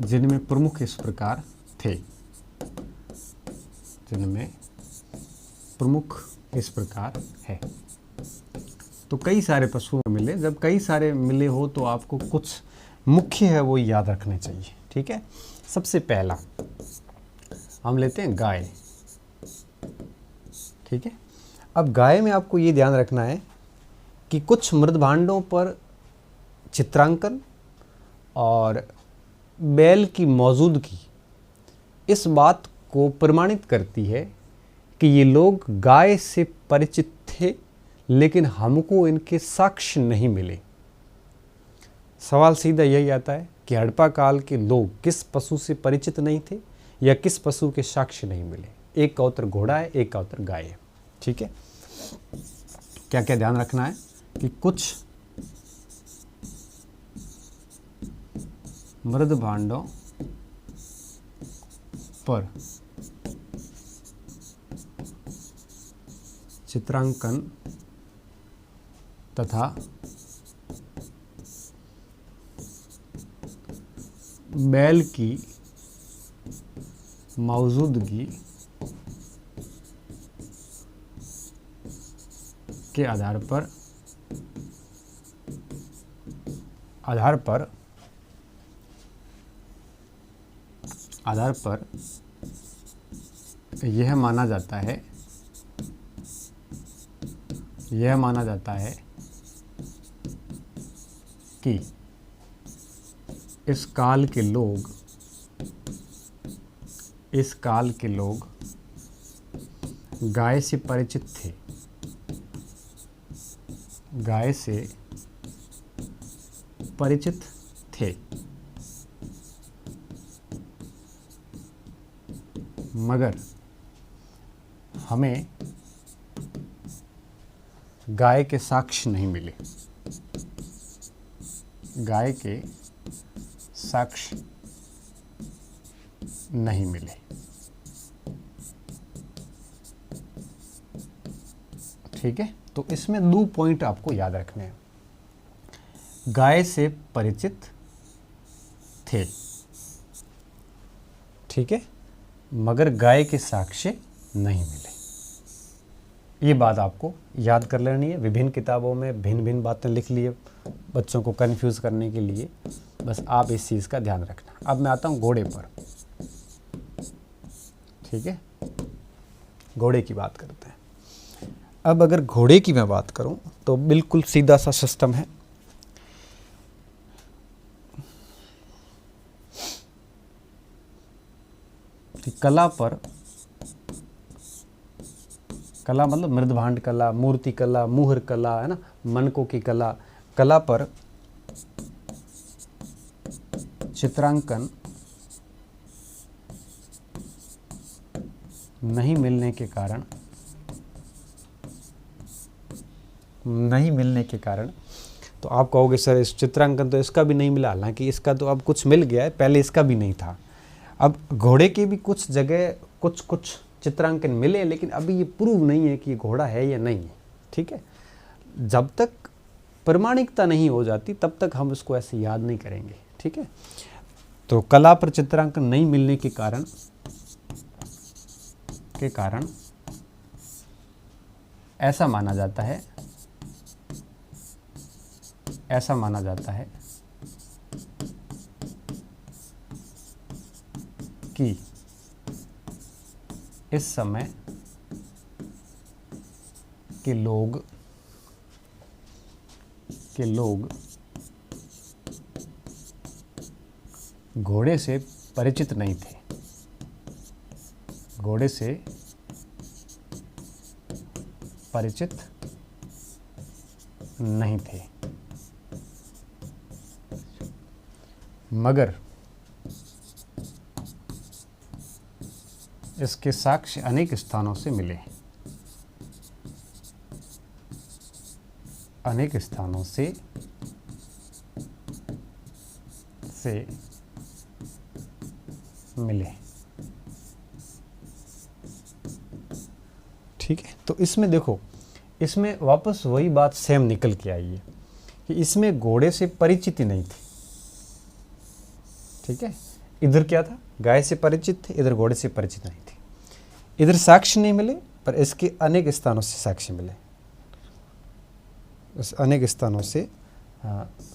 जिनमें प्रमुख इस प्रकार है। तो कई सारे पशु मिले। जब कई सारे मिले हो तो आपको कुछ मुख्य है वो याद रखने चाहिए। ठीक है, सबसे पहला हम लेते हैं गाय। ठीक है, अब गाय में आपको ये ध्यान रखना है कि कुछ मृद भांडों पर चित्रांकन और बैल की मौजूदगी इस बात को प्रमाणित करती है कि ये लोग गाय से परिचित थे, लेकिन हमको इनके साक्ष्य नहीं मिले। सवाल सीधा यही आता है कि हड़प्पा काल के लोग किस पशु से परिचित नहीं थे या किस पशु के साक्ष्य नहीं मिले। एक का उत्तर घोड़ा है, एक का उत्तर गाय है। ठीक है, क्या क्या ध्यान रखना है कि कुछ मृद भांडों पर चित्रांकन तथा बैल की मौजूदगी के आधार पर यह माना जाता है कि इस काल के लोग गाय से परिचित थे, मगर हमें गाय के साक्ष्य नहीं मिले। ठीक है, तो इसमें 2 पॉइंट आपको याद रखने हैं। गाय से परिचित थे, ठीक है, मगर गाय के साक्ष्य नहीं मिले। ये बात आपको याद कर लेनी है। विभिन्न किताबों में भिन्न भिन्न बातें लिख ली है बच्चों को कंफ्यूज करने के लिए, बस आप इस चीज़ का ध्यान रखना। अब मैं आता हूँ घोड़े पर। ठीक है, घोड़े की बात करते हैं। अब अगर घोड़े की मैं बात करूं तो बिल्कुल सीधा सा सिस्टम है। कला पर, कला मतलब मृदभांड कला, मूर्ति कला, मुहर कला, है ना, मनकों की कला, कला पर चित्रांकन नहीं मिलने के कारण, तो आप कहोगे सर इस चित्रांकन तो इसका भी नहीं मिला, हालांकि इसका तो अब कुछ मिल गया है, पहले इसका भी नहीं था। अब घोड़े के भी कुछ जगह कुछ चित्रांकन मिले, लेकिन अभी ये प्रूव नहीं है कि ये घोड़ा है या नहीं है, ठीक है। जब तक प्रमाणिकता नहीं हो जाती तब तक हम इसको ऐसे याद नहीं करेंगे, ठीक है। तो कला पर चित्रांकन नहीं मिलने के कारण ऐसा माना जाता है कि इस समय के लोग घोड़े से परिचित नहीं थे, मगर इसके साक्ष्य अनेक स्थानों से मिले, ठीक है। तो इसमें देखो, इसमें वापस वही बात सेम निकल के आई है कि इसमें घोड़े से परिचित ही नहीं थी, ठीक है। इधर क्या था, गाय से परिचित थे, इधर घोड़े से परिचित नहीं थे। इधर साक्ष्य नहीं मिले, पर इसके अनेक स्थानों से साक्ष्य मिले,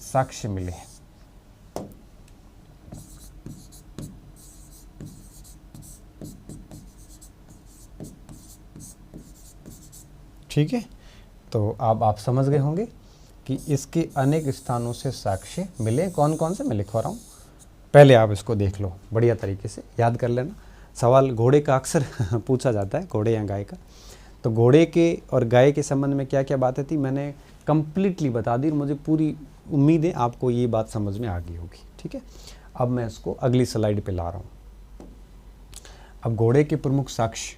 साक्ष्य मिले। ठीक है। तो अब आप समझ गए होंगे कि इसके अनेक स्थानों से साक्ष्य मिले। कौन कौन से मैं लिखवा रहा हूँ, पहले आप इसको देख लो, बढ़िया तरीके से याद कर लेना। सवाल घोड़े का अक्सर पूछा जाता है, घोड़े या गाय का। तो घोड़े के और गाय के संबंध में क्या क्या बातें थी मैंने कंप्लीटली बता दी। मुझे पूरी उम्मीद है आपको ये बात समझ में आ गई होगी, ठीक है। अब मैं इसको अगली स्लाइड पे ला रहा हूँ। अब घोड़े के प्रमुख साक्ष्य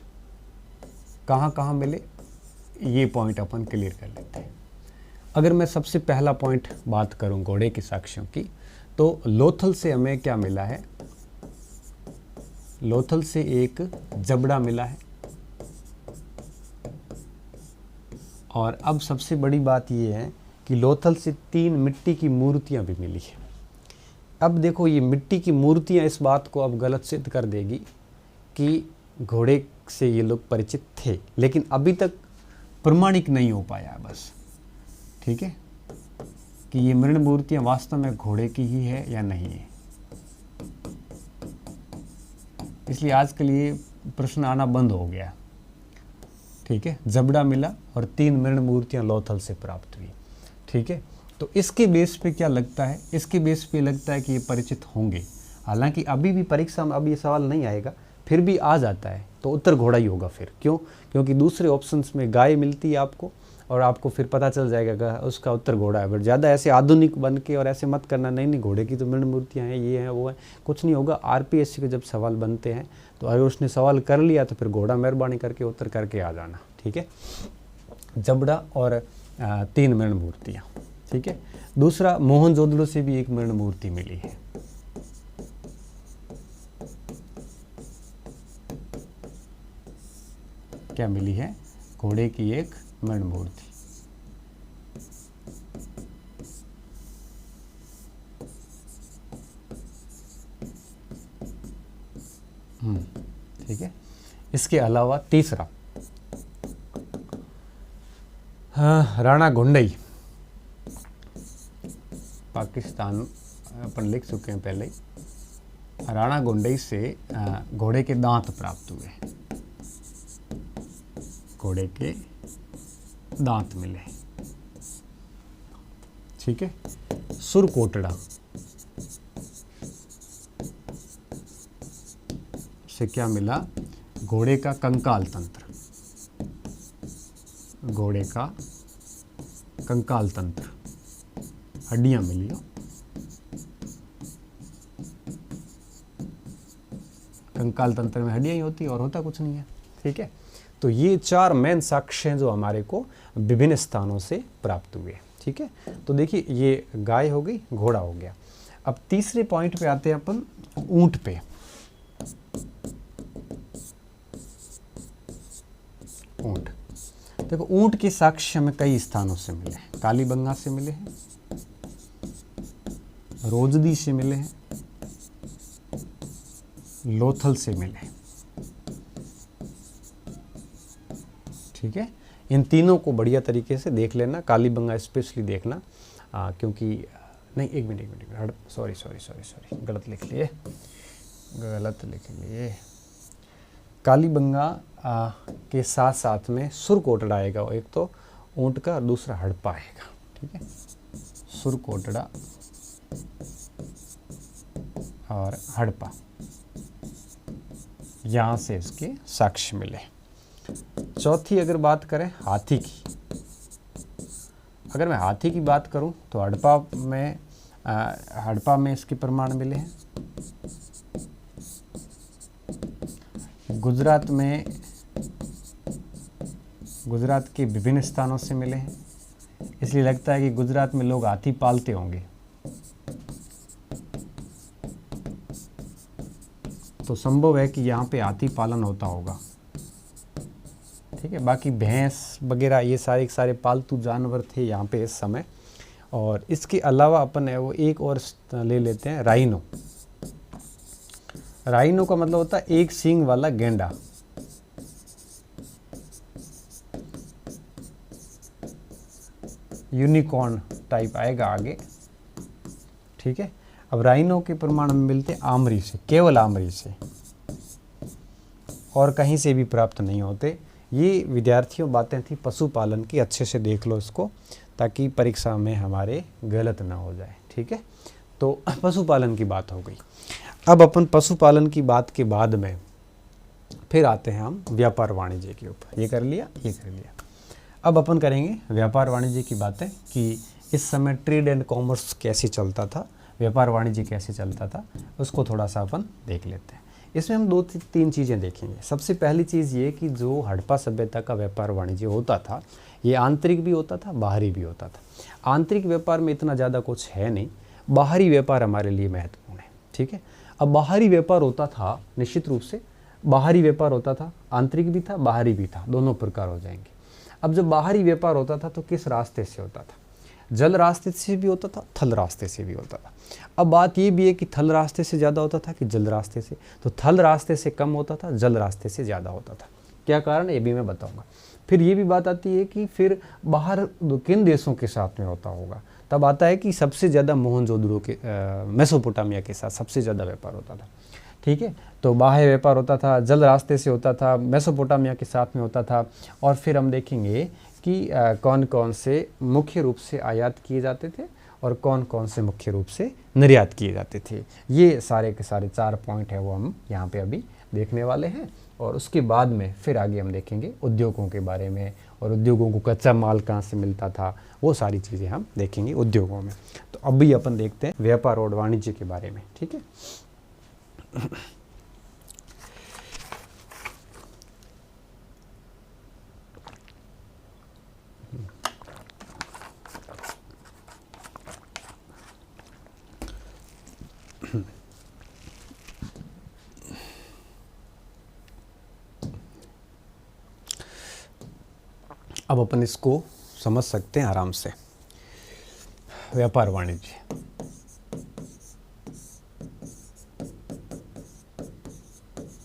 कहाँ कहाँ मिले, ये पॉइंट अपन क्लियर कर लेते हैं। अगर मैं सबसे पहला पॉइंट बात करूं घोड़े के साक्ष्यों की, तो लोथल से हमें क्या मिला है, लोथल से एक जबड़ा मिला है। और अब सबसे बड़ी बात ये है कि लोथल से 3 मिट्टी की मूर्तियां भी मिली है। अब देखो, ये मिट्टी की मूर्तियां इस बात को अब गलत सिद्ध कर देगी कि घोड़े से ये लोग परिचित थे, लेकिन अभी तक प्रमाणिक नहीं हो पाया बस, ठीक है, कि ये मृण मूर्तियां वास्तव में घोड़े की ही है या नहीं है। इसलिए आज के लिए प्रश्न आना बंद हो गया, ठीक है। जबड़ा मिला और 3 मृण मूर्तियां लोथल से प्राप्त हुई, ठीक है। तो इसके बेस पे क्या लगता है, इसके बेस पे लगता है कि ये परिचित होंगे। हालांकि अभी भी परीक्षा में अब ये सवाल नहीं आएगा, फिर भी आ जाता है तो उत्तर घोड़ा ही होगा फिर। क्यों? क्योंकि दूसरे ऑप्शंस में गाय मिलती है आपको, और आपको फिर पता चल जाएगा उसका उत्तर घोड़ा है। बट ज़्यादा ऐसे आधुनिक बन के और ऐसे मत करना, नहीं घोड़े की तो मृण मूर्तियाँ हैं, ये हैं वो है, कुछ नहीं होगा। आरपीएससी के जब सवाल बनते हैं तो अगर उसने सवाल कर लिया तो फिर घोड़ा मेहरबानी करके उत्तर करके आ जाना, ठीक है। जबड़ा और 3 मृण मूर्तियाँ, ठीक है। दूसरा, मोहनजोदड़ो से भी एक मृण मूर्ति मिली है। क्या मिली है? घोड़े की एक मृण मूर्ति। ठीक है। इसके अलावा तीसरा, राणा गुंडई, पाकिस्तान अपन लिख चुके हैं पहले ही। राणा गुंडई से घोड़े के दांत प्राप्त हुए, घोड़े के दांत मिले, ठीक है। सुरकोटड़ा से क्या मिला? घोड़े का कंकाल तंत्र, घोड़े का कंकाल तंत्र, हड्डियां मिली हो। कंकाल तंत्र में हड्डियां ही होती और होता कुछ नहीं है। ठीक है, तो ये 4 मेन साक्ष्य हैं जो हमारे को विभिन्न स्थानों से प्राप्त हुए। ठीक है, तो देखिए ये गाय हो गई, घोड़ा हो गया। अब तीसरे पॉइंट पे आते हैं अपन, ऊंट पे। ऊंट, देखो ऊंट के साक्ष्य हमें कई स्थानों से मिले हैं। कालीबंगा से मिले हैं, रोजदी से मिले हैं, लोथल से मिले हैं। ठीक है, इन तीनों को बढ़िया तरीके से देख लेना, कालीबंगा स्पेशली देखना, क्योंकि नहीं, एक मिनट, सॉरी, गलत लिख लिए। कालीबंगा के साथ साथ में सुरकोटड़ा आएगा, एक तो ऊंट का, दूसरा हड़प्पा आएगा। ठीक है, सुरकोटड़ा और हड़प्पा, यहाँ से इसके साक्ष्य मिले। चौथी अगर बात करें हाथी की, अगर मैं हाथी की बात करूं तो हड़प्पा में इसके प्रमाण मिले हैं। गुजरात के विभिन्न स्थानों से मिले हैं, इसलिए लगता है कि गुजरात में लोग हाथी पालते होंगे। तो संभव है कि यहाँ पे हाथी पालन होता होगा। ठीक है, बाकी भैंस वगैरह ये सारे पालतू जानवर थे यहाँ पे इस समय। और इसके अलावा अपन है वो एक और ले लेते हैं, राइनो। राइनो का मतलब होता है एक सींग वाला गेंडा। यूनिकॉर्न टाइप आएगा आगे। ठीक है, अब राइनो के प्रमाण हमें मिलते हैं आमरी से, केवल आमरी से, और कहीं से भी प्राप्त नहीं होते। ये विद्यार्थियों बातें थी पशुपालन की, अच्छे से देख लो इसको, ताकि परीक्षा में हमारे गलत ना हो जाए। ठीक है, तो पशुपालन की बात हो गई। अब अपन पशुपालन की बात के बाद में फिर आते हैं हम व्यापार वाणिज्य के ऊपर। ये कर लिया। अब अपन करेंगे व्यापार वाणिज्य की बातें, कि इस समय ट्रेड एंड कॉमर्स कैसे चलता था, व्यापार वाणिज्य कैसे चलता था, उसको थोड़ा सा अपन देख लेते हैं। इसमें हम 2-3 चीज़ें देखेंगे। सबसे पहली चीज़ ये कि जो हड़प्पा सभ्यता का व्यापार वाणिज्य होता था, ये आंतरिक भी होता था, बाहरी भी होता था। आंतरिक व्यापार में इतना ज़्यादा कुछ है नहीं, बाहरी व्यापार हमारे लिए महत्वपूर्ण है। ठीक है, अब बाहरी व्यापार होता था, निश्चित रूप से बाहरी व्यापार होता था, आंतरिक भी था, बाहरी भी था, दोनों प्रकार हो जाएंगे। अब जब बाहरी व्यापार होता था तो किस रास्ते से होता था? जल रास्ते से भी होता था, थल रास्ते से भी होता था। अब बात ये भी है कि थल रास्ते से ज़्यादा होता था कि जल रास्ते से, तो थल रास्ते से कम होता था, जल रास्ते से ज़्यादा होता था। क्या कारण है ये भी मैं बताऊंगा। फिर ये भी बात आती है कि फिर बाहर किन देशों के साथ में होता होगा। तब आता है कि सबसे ज़्यादा मोहनजोदड़ो के मेसोपोटामिया के साथ सबसे ज़्यादा व्यापार होता था। ठीक है, तो बाह्य व्यापार होता था, जल रास्ते से होता था, मेसोपोटामिया के साथ में होता था। और फिर हम देखेंगे कि कौन कौन से मुख्य रूप से आयात किए जाते थे और कौन कौन से मुख्य रूप से निर्यात किए जाते थे। ये सारे के सारे 4 पॉइंट है वो हम यहाँ पे अभी देखने वाले हैं। और उसके बाद में फिर आगे हम देखेंगे उद्योगों के बारे में, और उद्योगों को कच्चा माल कहाँ से मिलता था, वो सारी चीज़ें हम देखेंगे उद्योगों में। तो अभी अपन देखते हैं व्यापार और वाणिज्य के बारे में। ठीक है, अब अपन इसको समझ सकते हैं आराम से। व्यापार वाणिज्य,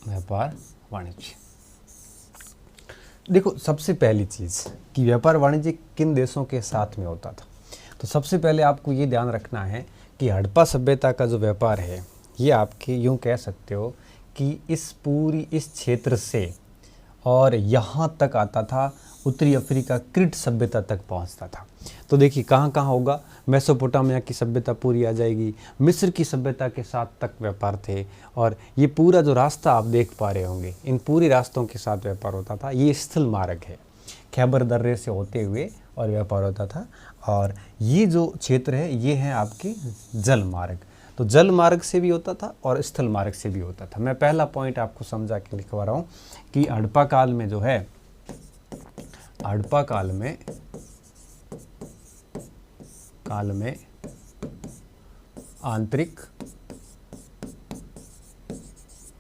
व्यापार वाणिज्य, देखो सबसे पहली चीज़ कि व्यापार वाणिज्य किन देशों के साथ में होता था। तो सबसे पहले आपको ये ध्यान रखना है कि हड़प्पा सभ्यता का जो व्यापार है, ये आपके यूँ कह सकते हो कि इस क्षेत्र से और यहाँ तक आता था, उत्तरी अफ्रीका क्रीट सभ्यता तक पहुँचता था। तो देखिए कहाँ कहाँ होगा, मेसोपोटामिया की सभ्यता पूरी आ जाएगी, मिस्र की सभ्यता के साथ तक व्यापार थे, और ये पूरा जो रास्ता आप देख पा रहे होंगे, इन पूरे रास्तों के साथ व्यापार होता था। ये स्थल मार्ग है, खैबर दर्रे से होते हुए और व्यापार होता था। और ये जो क्षेत्र है ये है आपकी जल मार्ग, तो जल मार्ग से भी होता था और स्थल मार्ग से भी होता था। मैं पहला पॉइंट आपको समझा के लिखवा रहा हूँ कि हड़प्पा काल में जो है, हड़प्पा काल में आंतरिक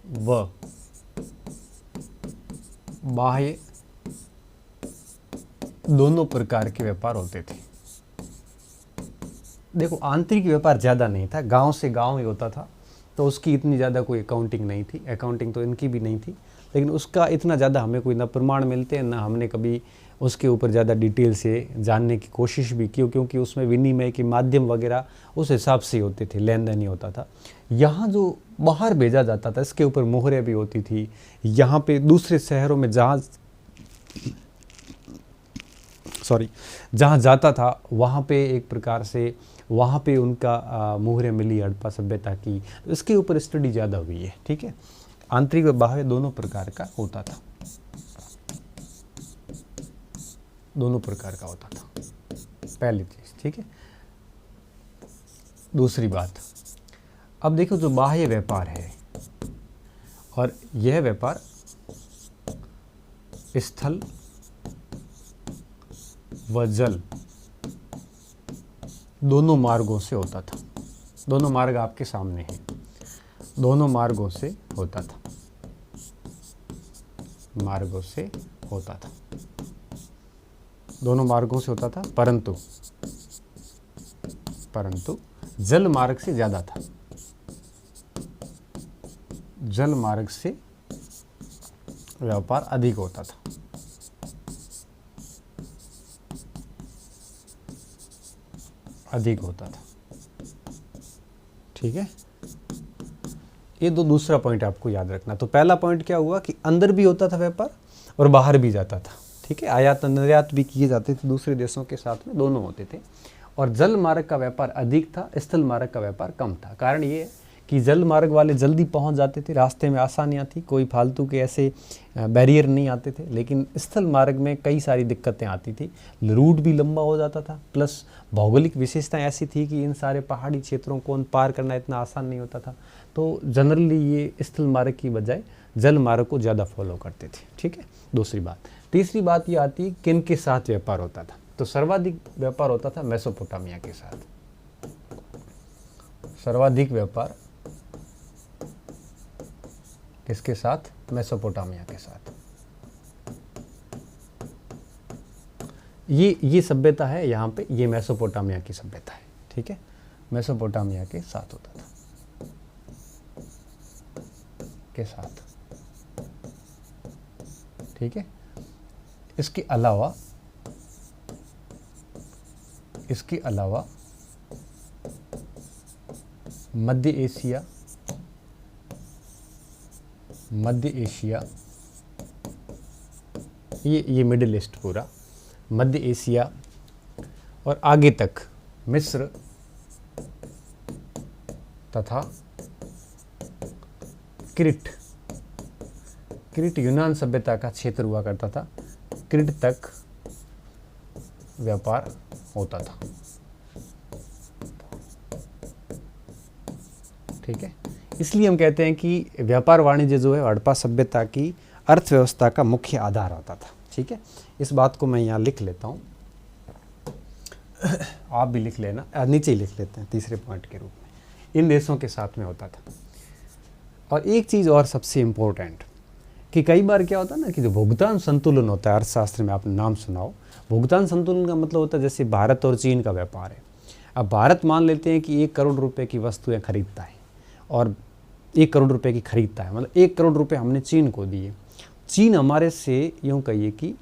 व बाह्य दोनों प्रकार के व्यापार होते थे। देखो आंतरिक व्यापार ज़्यादा नहीं था, गांव से गांव ही होता था, तो उसकी इतनी ज़्यादा कोई अकाउंटिंग नहीं थी, अकाउंटिंग तो इनकी भी नहीं थी, लेकिन उसका इतना ज़्यादा हमें कोई ना प्रमाण मिलते हैं, ना हमने कभी उसके ऊपर ज़्यादा डिटेल से जानने की कोशिश भी की, क्योंकि उसमें विनिमय के माध्यम वगैरह उस हिसाब से होते थे, लेन देन ही होता था। यहाँ जो बाहर भेजा जाता था इसके ऊपर मोहरें भी होती थी। यहाँ पे दूसरे शहरों में जहाँ जाता था वहाँ पे एक प्रकार से वहाँ पे उनका मोहरें मिली हड़प्पा सभ्यता की, तो इसके ऊपर स्टडी ज़्यादा हुई है। ठीक है, आंतरिक व बाह्य दोनों प्रकार का होता था, दोनों प्रकार का होता था, पहली चीज़। ठीक है, दूसरी बात, अब देखो जो बाह्य व्यापार है, और यह व्यापार स्थल व जल दोनों मार्गों से होता था। दोनों मार्ग आपके सामने हैं, दोनों मार्गों से होता था, मार्गों से होता था, दोनों मार्गों से होता था, परंतु जल मार्ग से ज़्यादा था, जल मार्ग से व्यापार अधिक होता था। अधिक होता था। ठीक है, ये दूसरा पॉइंट आपको याद रखना। तो पहला पॉइंट क्या हुआ कि अंदर भी होता था व्यापार और बाहर भी जाता था। ठीक है, आयात निर्यात भी किए जाते थे दूसरे देशों के साथ में, दोनों होते थे। और जल मार्ग का व्यापार अधिक था, स्थल मार्ग का व्यापार कम था। कारण ये कि जल मार्ग वाले जल्दी पहुंच जाते थे, रास्ते में आसानियां थी, कोई फालतू के ऐसे बैरियर नहीं आते थे। लेकिन स्थल मार्ग में कई सारी दिक्कतें आती थी, रूट भी लंबा हो जाता था, प्लस भौगोलिक विशेषताएं ऐसी थी कि इन सारे पहाड़ी क्षेत्रों को पार करना इतना आसान नहीं होता था। तो जनरली ये स्थल मार्ग की बजाय जल मार्ग को ज़्यादा फॉलो करते थे। ठीक है, दूसरी बात। तीसरी बात ये आती है किन के साथ व्यापार होता था। तो सर्वाधिक व्यापार होता था मेसोपोटामिया के साथ, सर्वाधिक व्यापार किसके साथ? मेसोपोटामिया के साथ। ये सभ्यता है यहाँ पे, ये मेसोपोटामिया की सभ्यता है। ठीक है, मेसोपोटामिया के साथ होता था, के साथ। ठीक है, इसके अलावा मध्य एशिया, ये मिडिल ईस्ट पूरा, मध्य एशिया और आगे तक मिस्र तथा क्रीट यूनान सभ्यता का क्षेत्र हुआ करता था, क्रीट तक व्यापार होता था। ठीक है, इसलिए हम कहते हैं कि व्यापार वाणिज्य जो है हड़प्पा सभ्यता की अर्थव्यवस्था का मुख्य आधार होता था। ठीक है, इस बात को मैं यहाँ लिख लेता हूँ, आप भी लिख लेना, नीचे ही लिख लेते हैं तीसरे पॉइंट के रूप में, इन देशों के साथ में होता था। और एक चीज़ और सबसे इम्पोर्टेंट कि कई बार क्या होता है ना कि जो भुगतान संतुलन होता है अर्थशास्त्र में, आपने नाम सुनाओ, भुगतान संतुलन का मतलब होता है जैसे भारत और चीन का व्यापार है। अब भारत मान लेते हैं कि 1 करोड़ रुपए की वस्तुएं खरीदता है और 1 करोड़ रुपए की खरीदता है, मतलब 1 करोड़ रुपए हमने चीन को दिए। चीन हमारे से यूँ कहिए कि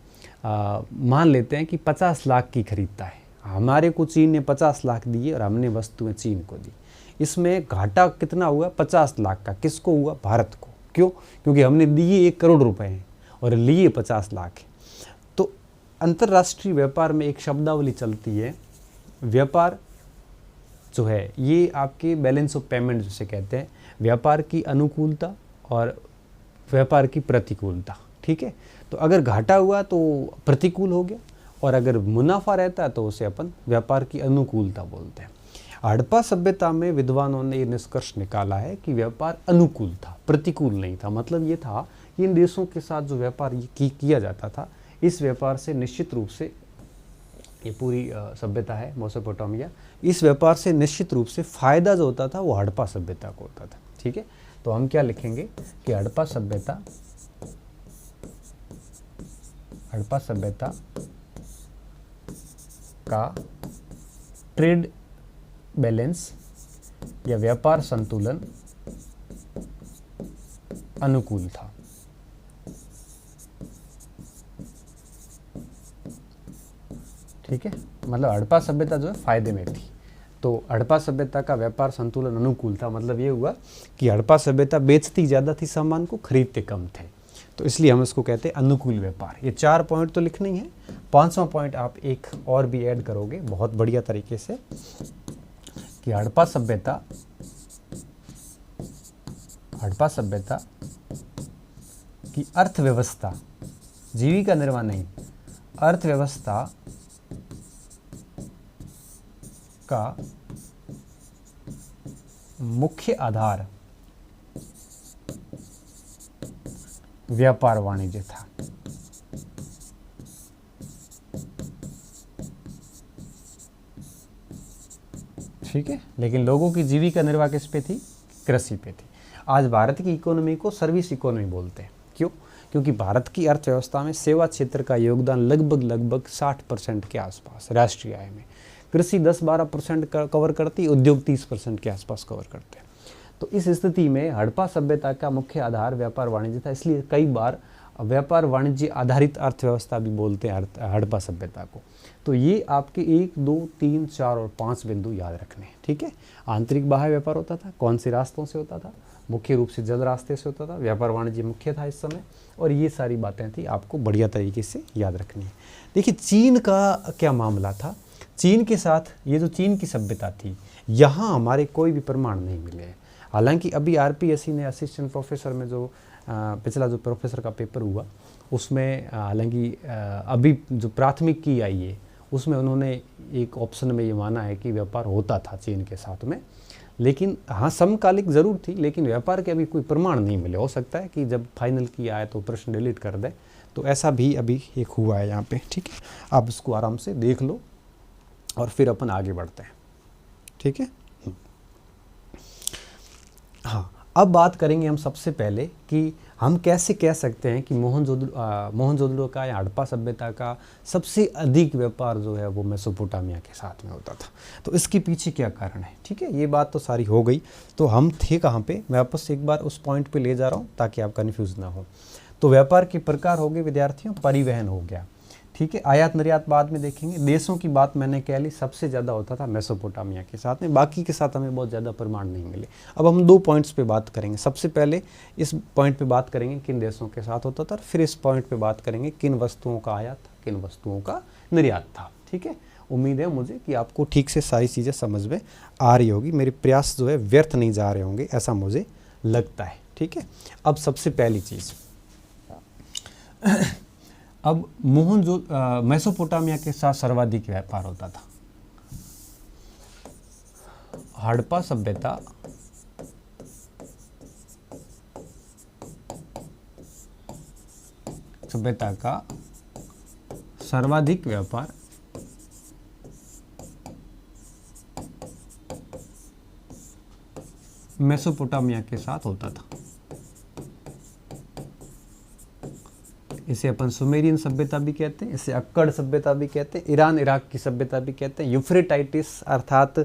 मान लेते हैं कि 50 लाख की खरीदता है, हमारे को चीन ने 50 लाख दिए और हमने वस्तुएं चीन को दी। इसमें घाटा कितना हुआ? 50 लाख का। किसको हुआ? भारत को। क्यों? क्योंकि हमने दिए 1 करोड़ रुपए हैं और लिए 50 लाख है। तो अंतर्राष्ट्रीय व्यापार में एक शब्दावली चलती है व्यापार जो है ये आपके बैलेंस ऑफ पेमेंट जिसे कहते हैं, व्यापार की अनुकूलता और व्यापार की प्रतिकूलता। ठीक है, तो अगर घाटा हुआ तो प्रतिकूल हो गया, और अगर मुनाफा रहता है तो उसे अपन व्यापार की अनुकूलता बोलते हैं। हड़प्पा सभ्यता में विद्वानों ने ये निष्कर्ष निकाला है कि व्यापार अनुकूल था, प्रतिकूल नहीं था। मतलब ये था कि इन देशों के साथ जो व्यापार किया जाता था, इस व्यापार से निश्चित रूप से, ये पूरी सभ्यता है मेसोपोटामिया, इस व्यापार से निश्चित रूप से फायदा जो होता था वो हड़प्पा सभ्यता को होता था। ठीक है, तो हम क्या लिखेंगे कि हड़प्पा सभ्यता का ट्रेड बैलेंस या व्यापार संतुलन अनुकूल था। ठीक है, मतलब हड़प्पा सभ्यता जो है फायदे में थी, तो हड़प्पा सभ्यता का व्यापार संतुलन अनुकूल था। मतलब ये हुआ कि हड़प्पा सभ्यता बेचती ज़्यादा थी सामान को, खरीदते कम थे, तो इसलिए हम इसको कहते हैं अनुकूल व्यापार। ये 4 पॉइंट तो लिखने ही है, 5वां पॉइंट आप एक और भी ऐड करोगे बहुत बढ़िया तरीके से, कि हड़प्पा सभ्यता की अर्थव्यवस्था, जीविका निर्वाह नहीं, अर्थव्यवस्था का मुख्य आधार व्यापार वाणिज्य था। ठीक है, लेकिन लोगों की जीविका निर्वाह किस पे थी? कृषि पे थी। आज भारत की इकोनॉमी को सर्विस इकोनॉमी बोलते हैं। क्यों? क्योंकि भारत की अर्थव्यवस्था में सेवा क्षेत्र का योगदान लगभग 60% के आसपास राष्ट्रीय आय में। कृषि 10-12% कवर करती, उद्योग 30% के आसपास कवर करते हैं। तो इस स्थिति में हड़प्पा सभ्यता का मुख्य आधार व्यापार वाणिज्य था, इसलिए कई बार व्यापार वाणिज्य आधारित अर्थव्यवस्था भी बोलते हैं हड़प्पा सभ्यता को। तो ये आपके 1, 2, 3, 4 और 5 बिंदु याद रखने हैं। ठीक है, आंतरिक बाह्य व्यापार होता था, कौन से रास्तों से होता था? मुख्य रूप से जल रास्ते से होता था, व्यापार वाणिज्य मुख्य था इस समय, और ये सारी बातें थी आपको बढ़िया तरीके से याद रखनी है। देखिए चीन का क्या मामला था। चीन के साथ ये जो चीन की सभ्यता थी, यहाँ हमारे कोई भी प्रमाण नहीं मिले हैं। हालांकि अभी RPSC ने असिस्टेंट प्रोफेसर में जो पिछला जो प्रोफेसर का पेपर हुआ उसमें, हालांकि अभी जो प्राथमिक की आई है उसमें उन्होंने एक ऑप्शन में ये माना है कि व्यापार होता था चीन के साथ में, लेकिन हाँ समकालिक ज़रूर थी, लेकिन व्यापार के अभी कोई प्रमाण नहीं मिले। हो सकता है कि जब फाइनल की आए तो प्रश्न डिलीट कर दे, तो ऐसा भी अभी एक हुआ है यहाँ पे। ठीक है, आप इसको आराम से देख लो और फिर अपन आगे बढ़ते हैं। ठीक है, हाँ अब बात करेंगे हम सबसे पहले कि हम कैसे कह सकते हैं कि मोहनजोदड़ो का या हड़प्पा सभ्यता का सबसे अधिक व्यापार जो है वो मेसोपोटामिया के साथ में होता था। तो इसके पीछे क्या कारण है? ठीक है, ये बात तो सारी हो गई। तो हम थे कहाँ पे? मैं वापस एक बार उस पॉइंट पे ले जा रहा हूँ ताकि आप कन्फ्यूज ना हो। तो व्यापार के प्रकार हो गए विद्यार्थियों, परिवहन हो गया। ठीक है, आयात निर्यात बाद में देखेंगे। देशों की बात मैंने कह ली, सबसे ज़्यादा होता था मेसोपोटामिया के साथ में, बाकी के साथ हमें बहुत ज़्यादा प्रमाण नहीं मिले। अब हम 2 पॉइंट्स पे बात करेंगे। सबसे पहले इस पॉइंट पे बात करेंगे किन देशों के साथ होता था, फिर इस पॉइंट पे बात करेंगे किन वस्तुओं का आयात, किन वस्तुओं का निर्यात था। ठीक है, उम्मीद है मुझे कि आपको ठीक से सारी चीज़ें समझ में आ रही होगी, मेरे प्रयास जो है व्यर्थ नहीं जा रहे होंगे, ऐसा मुझे लगता है। ठीक है, अब सबसे पहली चीज़, अब मेसोपोटामिया के साथ सर्वाधिक व्यापार होता था। हड़प्पा सभ्यता का सर्वाधिक व्यापार मेसोपोटामिया के साथ होता था। इसे अपन सुमेरियन सभ्यता भी कहते हैं, इसे अक्कड़ सभ्यता भी कहते हैं, ईरान इराक की सभ्यता भी कहते हैं, यूफ्रेटाइटिस अर्थात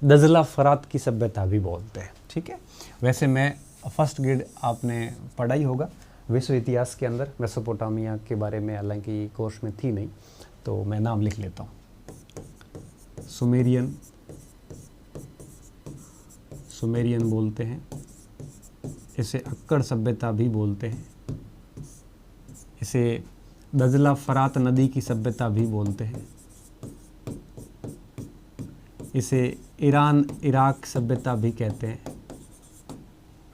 दजला फरात की सभ्यता भी बोलते हैं। ठीक है, वैसे मैं फर्स्ट ग्रेड आपने पढ़ाई होगा विश्व इतिहास के अंदर मेसोपोटामिया के बारे में, हालांकि कोर्स में थी नहीं, तो मैं नाम लिख लेता हूँ। सुमेरियन बोलते हैं, इसे अक्कड़ सभ्यता भी बोलते हैं, इसे दजला फरात नदी की सभ्यता भी बोलते हैं, इसे ईरान इराक सभ्यता भी कहते हैं,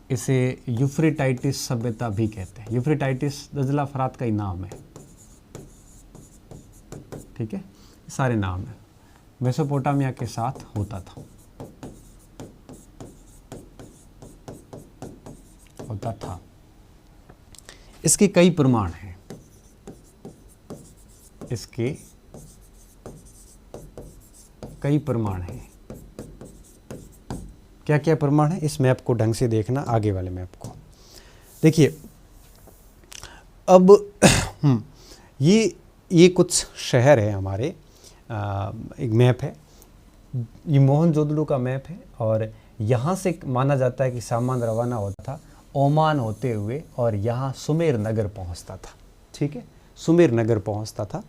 इसे यूफ्रेटाइटिस सभ्यता भी कहते हैं। यूफ्रेटाइटिस दजला फरात का ही नाम है, ठीक है, सारे नाम है। मेसोपोटामिया के साथ होता था। इसके कई प्रमाण हैं, इसके कई प्रमाण हैं। क्या क्या प्रमाण है, इस मैप को ढंग से देखना, आगे वाले मैप को देखिए। अब ये कुछ शहर है हमारे, एक मैप है, ये मोहनजोदड़ो का मैप है, और यहाँ से माना जाता है कि सामान रवाना होता था ओमान होते हुए और यहाँ सुमेर नगर पहुँचता था, ठीक है, सुमेर नगर पहुँचता था।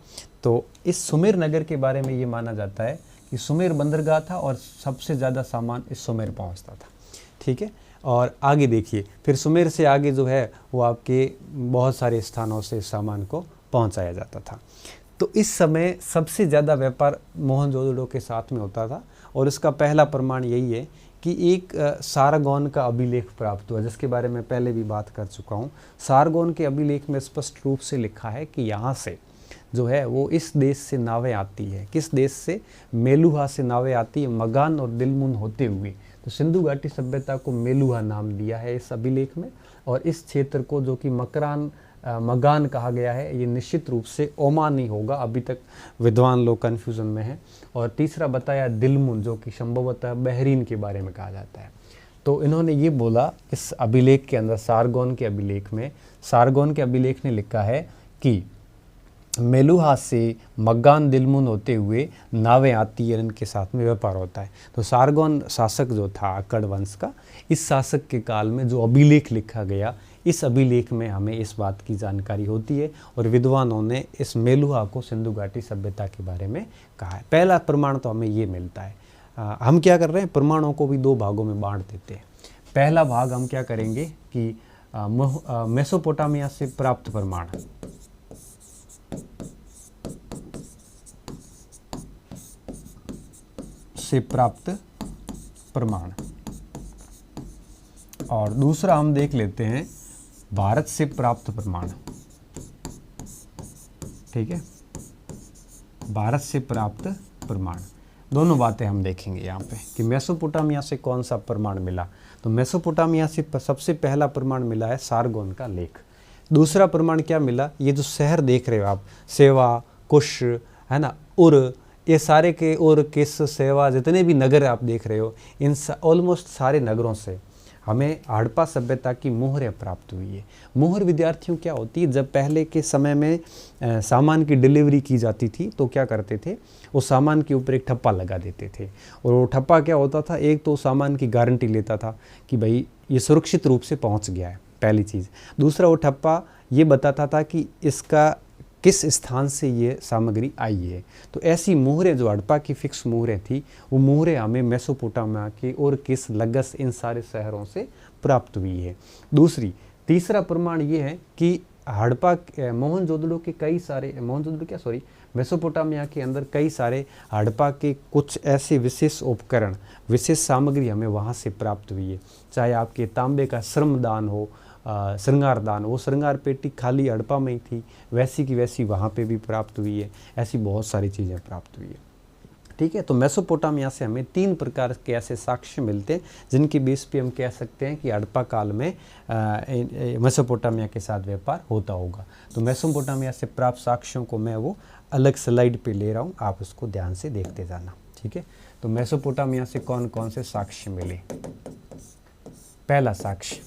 तो इस सुमेर नगर के बारे में ये माना जाता है कि सुमेर बंदरगाह था और सबसे ज़्यादा सामान इस सुमेर पहुँचता था, ठीक है। और आगे देखिए, फिर सुमेर से आगे जो है वो आपके बहुत सारे स्थानों से सामान को पहुँचाया जाता था। तो इस समय सबसे ज़्यादा व्यापार मोहनजोदड़ो के साथ में होता था, और इसका पहला प्रमाण यही है कि एक सारगोन का अभिलेख प्राप्त हुआ, जिसके बारे में पहले भी बात कर चुका हूँ। सारगोन के अभिलेख में स्पष्ट रूप से लिखा है कि यहाँ से जो है वो इस देश से नावें आती है। किस देश से? मेलुहा से नावें आती है, मगान और दिलमुन होते हुए। तो सिंधु घाटी सभ्यता को मेलुहा नाम दिया है इस अभिलेख में, और इस क्षेत्र को जो कि मगान कहा गया है, ये निश्चित रूप से ओमान ही होगा। अभी तक विद्वान लोग कन्फ्यूजन में हैं। और तीसरा बताया दिलमुन, जो कि संभवतः बहरीन के बारे में कहा जाता है। तो इन्होंने ये बोला इस अभिलेख के अंदर, सारगोन के अभिलेख में, सारगोन के अभिलेख ने लिखा है कि मेलुहा से मगान दिलमुन होते हुए नावें आती है, इनके साथ में व्यापार होता है। तो सारगोन शासक जो था अक्कड़ वंश का, इस शासक के काल में जो अभिलेख लिखा गया, इस अभिलेख में हमें इस बात की जानकारी होती है, और विद्वानों ने इस मेलुहा को सिंधु घाटी सभ्यता के बारे में कहा है। पहला प्रमाण तो हमें ये मिलता है। हम क्या कर रहे हैं, प्रमाणों को भी दो भागों में बांट देते हैं। पहला भाग हम क्या करेंगे कि मेसोपोटामिया से प्राप्त प्रमाण, से प्राप्त प्रमाण, और दूसरा हम देख लेते हैं भारत से प्राप्त प्रमाण, ठीक है, भारत से प्राप्त प्रमाण। दोनों बातें हम देखेंगे यहाँ पे कि मेसोपोटामिया से कौन सा प्रमाण मिला। तो मेसोपोटामिया से सबसे पहला प्रमाण मिला है सारगोन का लेख। दूसरा प्रमाण क्या मिला, ये जो शहर देख रहे हो आप, सेवा, कुश, है ना, उर, ये सारे के उर, किस, सेवा, जितने भी नगर आप देख रहे हो, इन ऑलमोस्ट सारे नगरों से हमें हड़प्पा सभ्यता की मोहरें प्राप्त हुई है। मोहर विद्यार्थियों क्या होती है, जब पहले के समय में सामान की डिलीवरी की जाती थी तो क्या करते थे, वो सामान के ऊपर एक ठप्पा लगा देते थे। और वो ठप्पा क्या होता था, एक तो सामान की गारंटी लेता था कि भाई ये सुरक्षित रूप से पहुंच गया है, पहली चीज़। दूसरा, वो ठप्पा ये बताता था कि इसका किस स्थान से ये सामग्री आई है। तो ऐसी मोहरें जो हड़प्पा की फिक्स मोहरें थी, वो मोहरें हमें मेसोपोटामिया के और किस, लगस, इन सारे शहरों से प्राप्त हुई है। तीसरा प्रमाण ये है कि हड़प्पा, मोहनजोदड़ो के कई सारे, मेसोपोटामिया के अंदर कई सारे हड़प्पा के कुछ ऐसे विशेष उपकरण, विशेष सामग्री हमें वहाँ से प्राप्त हुई है। चाहे आपके तांबे का श्रमदान हो, श्रृंगारदान, वो श्रृंगार पेटी खाली हड़प्पा में ही थी, वैसी की वैसी वहाँ पे भी प्राप्त हुई है। ऐसी बहुत सारी चीज़ें प्राप्त हुई है, ठीक है। तो मेसोपोटामिया से हमें 3 प्रकार के ऐसे साक्ष्य मिलते हैं जिनकी बेस पे हम कह सकते हैं कि हड़प्पा काल में मेसोपोटामिया के साथ व्यापार होता होगा। तो मेसोपोटामिया से प्राप्त साक्ष्यों को मैं वो अलग स्लाइड पे ले रहा हूँ, आप उसको ध्यान से देखते जाना, ठीक है। तो मेसोपोटामिया से कौन कौन से साक्ष्य मिले। पहला साक्ष्य,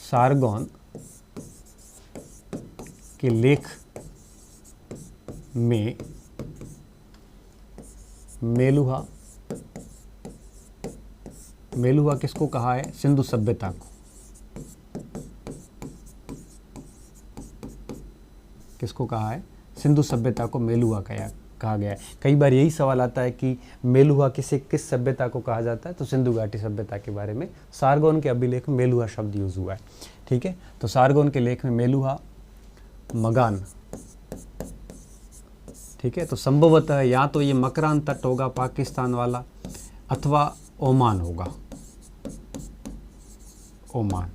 सारगोन के लेख में मेलुहा किसको कहा है, सिंधु सभ्यता को। किसको कहा है, सिंधु सभ्यता को मेलुहा कहा गया है। कई बार यही सवाल आता है कि मेलुहा किस सभ्यता को कहा जाता है, तो सिंधु घाटी सभ्यता के बारे में सारगोन के अभिलेख में मेलुहा शब्द यूज हुआ है, ठीक है। तो सारगोन के लेख में मेलुहा, मगान ठीक है, तो संभवतः या तो ये मकरान तट होगा पाकिस्तान वाला, अथवा ओमान होगा, ओमान।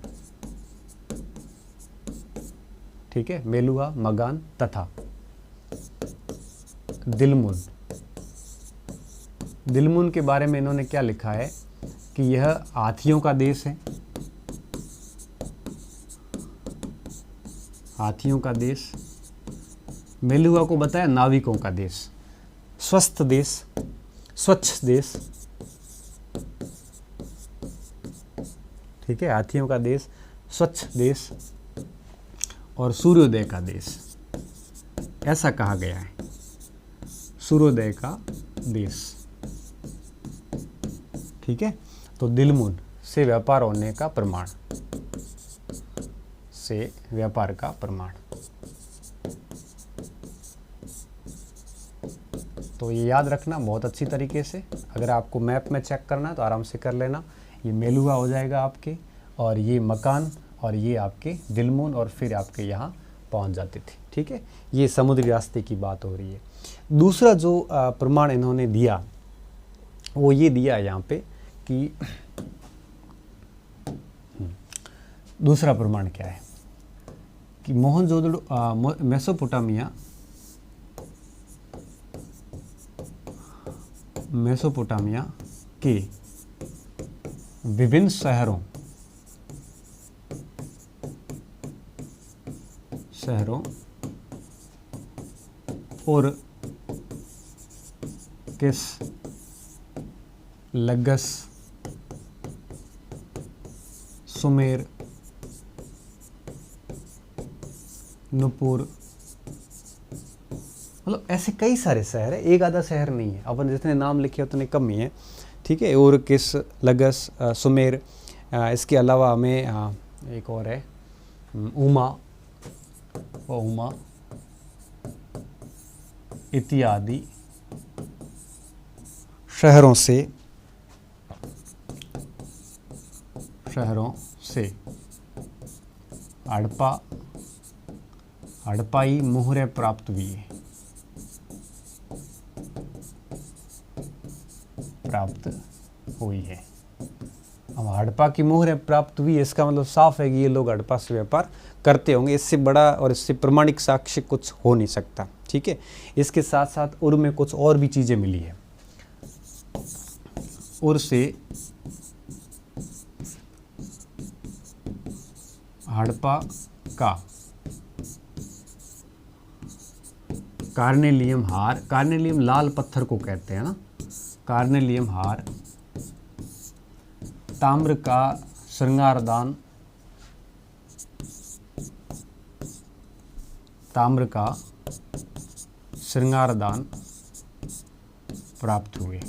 ठीक है, मेलुआ, मगान तथा दिलमुन। दिलमुन के बारे में इन्होंने क्या लिखा है कि यह हाथियों का देश है, हाथियों का देश। मेलुआ को बताया नाविकों का देश, स्वस्थ देश, स्वच्छ देश। ठीक है, हाथियों का देश, स्वच्छ देश और सूर्योदय का देश, ऐसा कहा गया है, सूर्योदय का देश। ठीक है, तो दिलमुन से व्यापार होने का प्रमाण, से व्यापार का प्रमाण। तो ये याद रखना बहुत अच्छी तरीके से। अगर आपको मैप में चेक करना है तो आराम से कर लेना। ये मेलुआ हो जाएगा आपके, और ये मकान, और ये आपके दिलमुन, और फिर आपके यहाँ पहुँच जाते थे। ठीक है, ये समुद्री रास्ते की बात हो रही है। दूसरा जो प्रमाण इन्होंने दिया वो ये दिया यहाँ पे कि दूसरा प्रमाण क्या है कि मोहनजोदड़ो, मेसोपोटामिया के विभिन्न शहरों और किस लगस, सुमेर, नुपुर, मतलब ऐसे कई सारे शहर है, एक आधा शहर नहीं है। अपन जितने नाम लिखे उतने कम ही है। ठीक है, और किस, लगस, सुमेर, इसके अलावा हमें एक और है उमा, उमा इत्यादि शहरों से हड़प्पाई मोहरें प्राप्त हुई है। अब हड़प्पा की मोहरें प्राप्त हुई है, इसका मतलब साफ है कि ये लोग हड़प्पा से व्यापार करते होंगे। इससे बड़ा और इससे प्रमाणिक साक्ष्य कुछ हो नहीं सकता। ठीक है, इसके साथ साथ उर में कुछ और भी चीज़ें मिली है। उर से हड़प्पा का कार्नेलियम हार, कार्नेलियम लाल पत्थर को कहते हैं ना, कार्नेलियम हार, ताम्र का श्रृंगारदान, ताम्र का श्रृंगारदान प्राप्त हुए।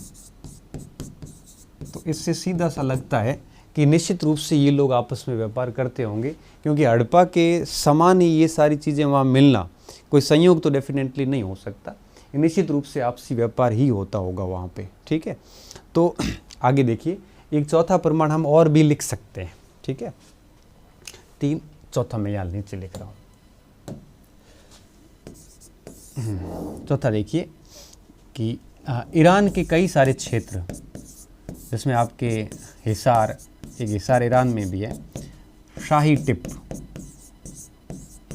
तो इससे सीधा सा लगता है कि निश्चित रूप से ये लोग आपस में व्यापार करते होंगे, क्योंकि हड़प्पा के समान ही ये सारी चीज़ें वहाँ मिलना कोई संयोग तो डेफिनेटली नहीं हो सकता। निश्चित रूप से आपसी व्यापार ही होता होगा वहाँ पे। ठीक है, तो आगे देखिए, एक चौथा प्रमाण हम और भी लिख सकते हैं। ठीक है, 3, चौथा मैं यहाँ नीचे लिख रहा हूँ। चौथा देखिए कि ईरान के कई सारे क्षेत्र, जिसमें आपके हिसार, एक हिसार ईरान में भी है, शाही टिप,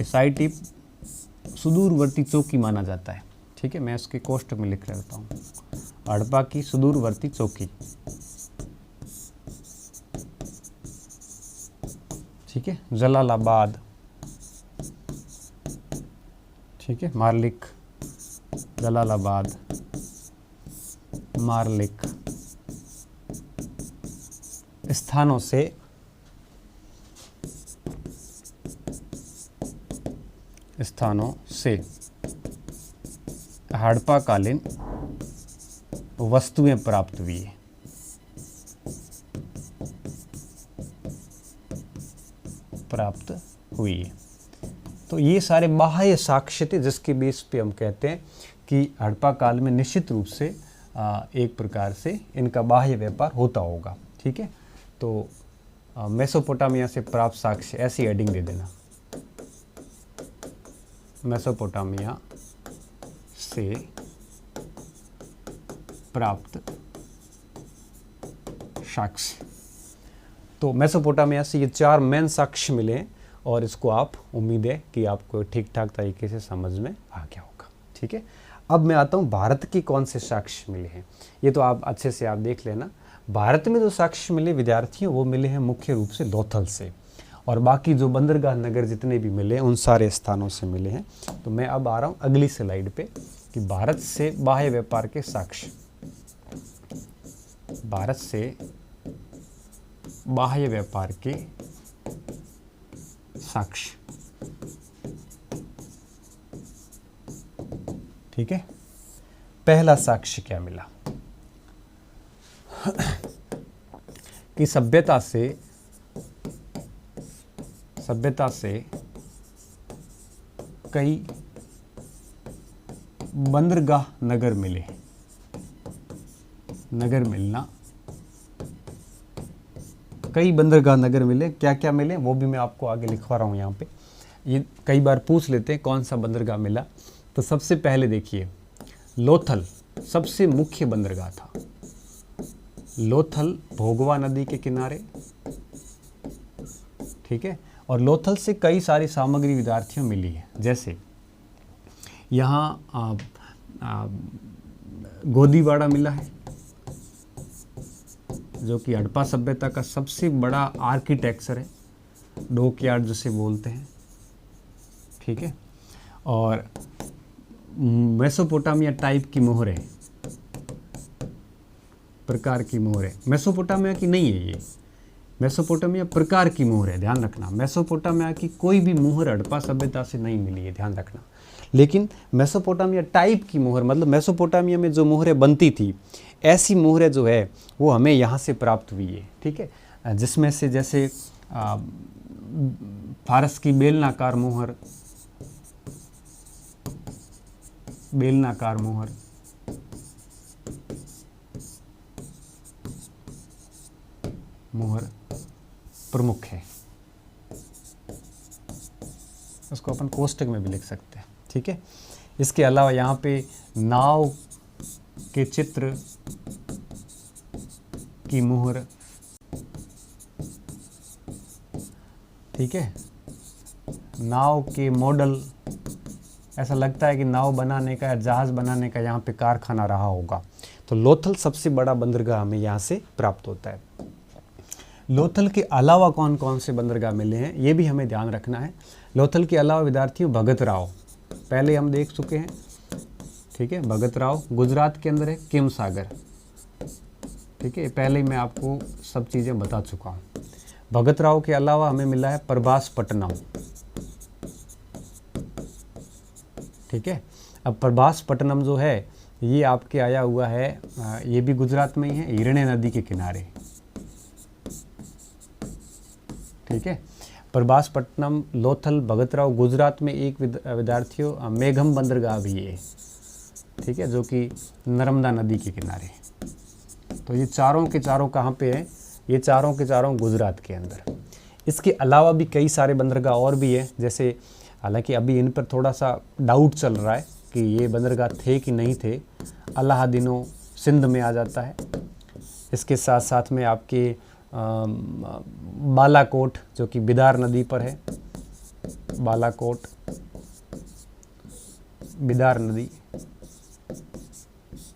शाही टिप सुदूरवर्ती चौकी माना जाता है। ठीक है, मैं उसके कोष्टक में लिख लेता हूँ, हड़प्पा की सुदूरवर्ती चौकी। ठीक है, जलालाबाद, ठीक है, मारलिक, जलालाबाद, मारलिक स्थानों से हड़प्पा कालीन वस्तुएं प्राप्त हुई है। तो ये सारे बाह्य साक्ष्य थे जिसके बेस पे हम कहते हैं कि हड़प्पा काल में निश्चित रूप से एक प्रकार से इनका बाह्य व्यापार होता होगा। ठीक है, तो मेसोपोटामिया से प्राप्त साक्ष्य, ऐसी हेडिंग दे देना, मेसोपोटामिया से प्राप्त साक्ष्य। तो मेसोपोटामिया से ये 4 मेन साक्ष्य मिले और इसको आप, उम्मीद है कि आपको ठीक ठाक तरीके से समझ में आ गया होगा। ठीक है, अब मैं आता हूँ भारत के कौन से साक्ष्य मिले हैं। ये तो आप अच्छे से आप देख लेना। भारत में जो साक्ष्य मिले विद्यार्थियों वो मिले हैं मुख्य रूप से लोथल से, और बाकी जो बंदरगाह नगर जितने भी मिले उन सारे स्थानों से मिले हैं। तो मैं अब आ रहा हूँ अगली स्लाइड पे कि भारत से बाह्य व्यापार के साक्ष्य। भारत से बाह्य व्यापार के साक्ष्य। ठीक है, पहला साक्ष्य क्या मिला कि सभ्यता से कई बंदरगाह नगर मिले। नगर मिलना, कई बंदरगाह नगर मिले। क्या क्या मिले वो भी मैं आपको आगे लिखवा रहा हूँ यहाँ पे। ये कई बार पूछ लेते हैं कौन सा बंदरगाह मिला। तो सबसे पहले देखिए, लोथल सबसे मुख्य बंदरगाह था। लोथल भोगवा नदी के किनारे। ठीक है, और लोथल से कई सारी सामग्री विद्यार्थियों मिली है। जैसे यहाँ गोदीवाड़ा मिला है जो कि हड़प्पा सभ्यता का सबसे बड़ा आर्किटेक्चर है, डॉकयार्ड जिसे बोलते हैं। ठीक है, और मेसोपोटामिया टाइप की मोहरें, प्रकार की मोहरें, मेसोपोटामिया की नहीं है ये, मेसोपोटामिया प्रकार की मोहर है, ध्यान रखना। मेसोपोटामिया की कोई भी मोहर हड़प्पा सभ्यता से नहीं मिली है, ध्यान रखना। लेकिन मेसोपोटामिया टाइप की मोहर, मतलब मेसोपोटामिया में जो मोहरें बनती थी ऐसी मोहरें जो है वो हमें यहाँ से प्राप्त हुई है। ठीक है, जिसमें से जैसे फारस की बेलनाकार मोहर, बेलनाकार मोहर, मोहर प्रमुख है। उसको अपन कोष्टक में भी लिख सकते हैं। ठीक है, इसके अलावा यहाँ पे नाव के चित्र की मोहर। ठीक है, नाव के मॉडल, ऐसा लगता है कि नाव बनाने का या जहाज बनाने का यहाँ पे कारखाना रहा होगा। तो लोथल सबसे बड़ा बंदरगाह हमें यहाँ से प्राप्त होता है। लोथल के अलावा कौन कौन से बंदरगाह मिले हैं ये भी हमें ध्यान रखना है। लोथल के अलावा विद्यार्थियों भगत राव पहले हम देख चुके हैं। ठीक है, भगत राव गुजरात के अंदर है, किम सागर। ठीक है, पहले ही मैं आपको सब चीज़ें बता चुका हूँ। भगत राव के अलावा हमें मिला है प्रभास पट्टनम। ठीक है, अब प्रभास पट्टनम जो है ये आपके आया हुआ है, ये भी गुजरात में ही है, हिरण्य नदी के किनारे। ठीक है, प्रभास पट्टनम, लोथल, भगत राव, गुजरात में एक विद्यार्थियों मेघम बंदरगाह भी है। ठीक है, जो कि नर्मदा नदी के किनारे। तो ये चारों के चारों कहाँ पे है? ये चारों के चारों गुजरात के अंदर। इसके अलावा भी कई सारे बंदरगाह और भी है, जैसे हालांकि अभी इन पर थोड़ा सा डाउट चल रहा है कि ये बंदरगाह थे कि नहीं थे। अलाहादीनो सिंध में आ जाता है। इसके साथ साथ में आपके बालाकोट जो कि बिदार नदी पर है, बालाकोट, बिदार नदी।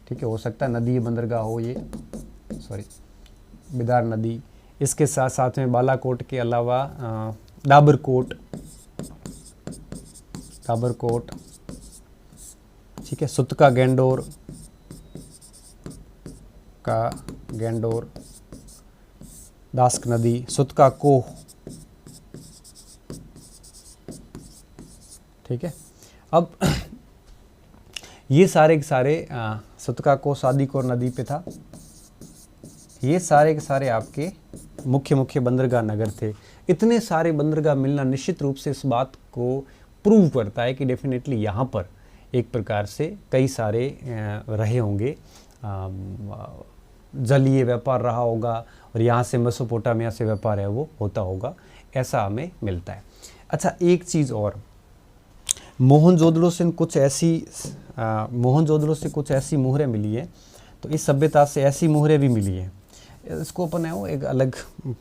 ठीक है, हो सकता है नदी बंदरगाह हो ये, सॉरी बिदार नदी। इसके साथ साथ में बालाकोट के अलावा डाबरकोट, डाबरकोट। ठीक है, सुतका गेंडोर का गेंडोर, दास्क नदी, सुतका कोह। ठीक है, अब ये सारे के सारे सुतका कोह सादीकोर नदी पे था। ये सारे के सारे आपके मुख्य मुख्य बंदरगाह नगर थे। इतने सारे बंदरगाह मिलना निश्चित रूप से इस बात को प्रूव करता है कि डेफिनेटली यहाँ पर एक प्रकार से कई सारे रहे होंगे, जलीय व्यापार रहा होगा और यहाँ से मेसोपोटामिया से व्यापार है वो होता होगा, ऐसा हमें मिलता है। अच्छा, एक चीज़ और, मोहनजोदड़ो से कुछ ऐसी मुहरें मिली है, तो इस सभ्यता से ऐसी मुहरें भी मिली है। इसको अपन है वो एक अलग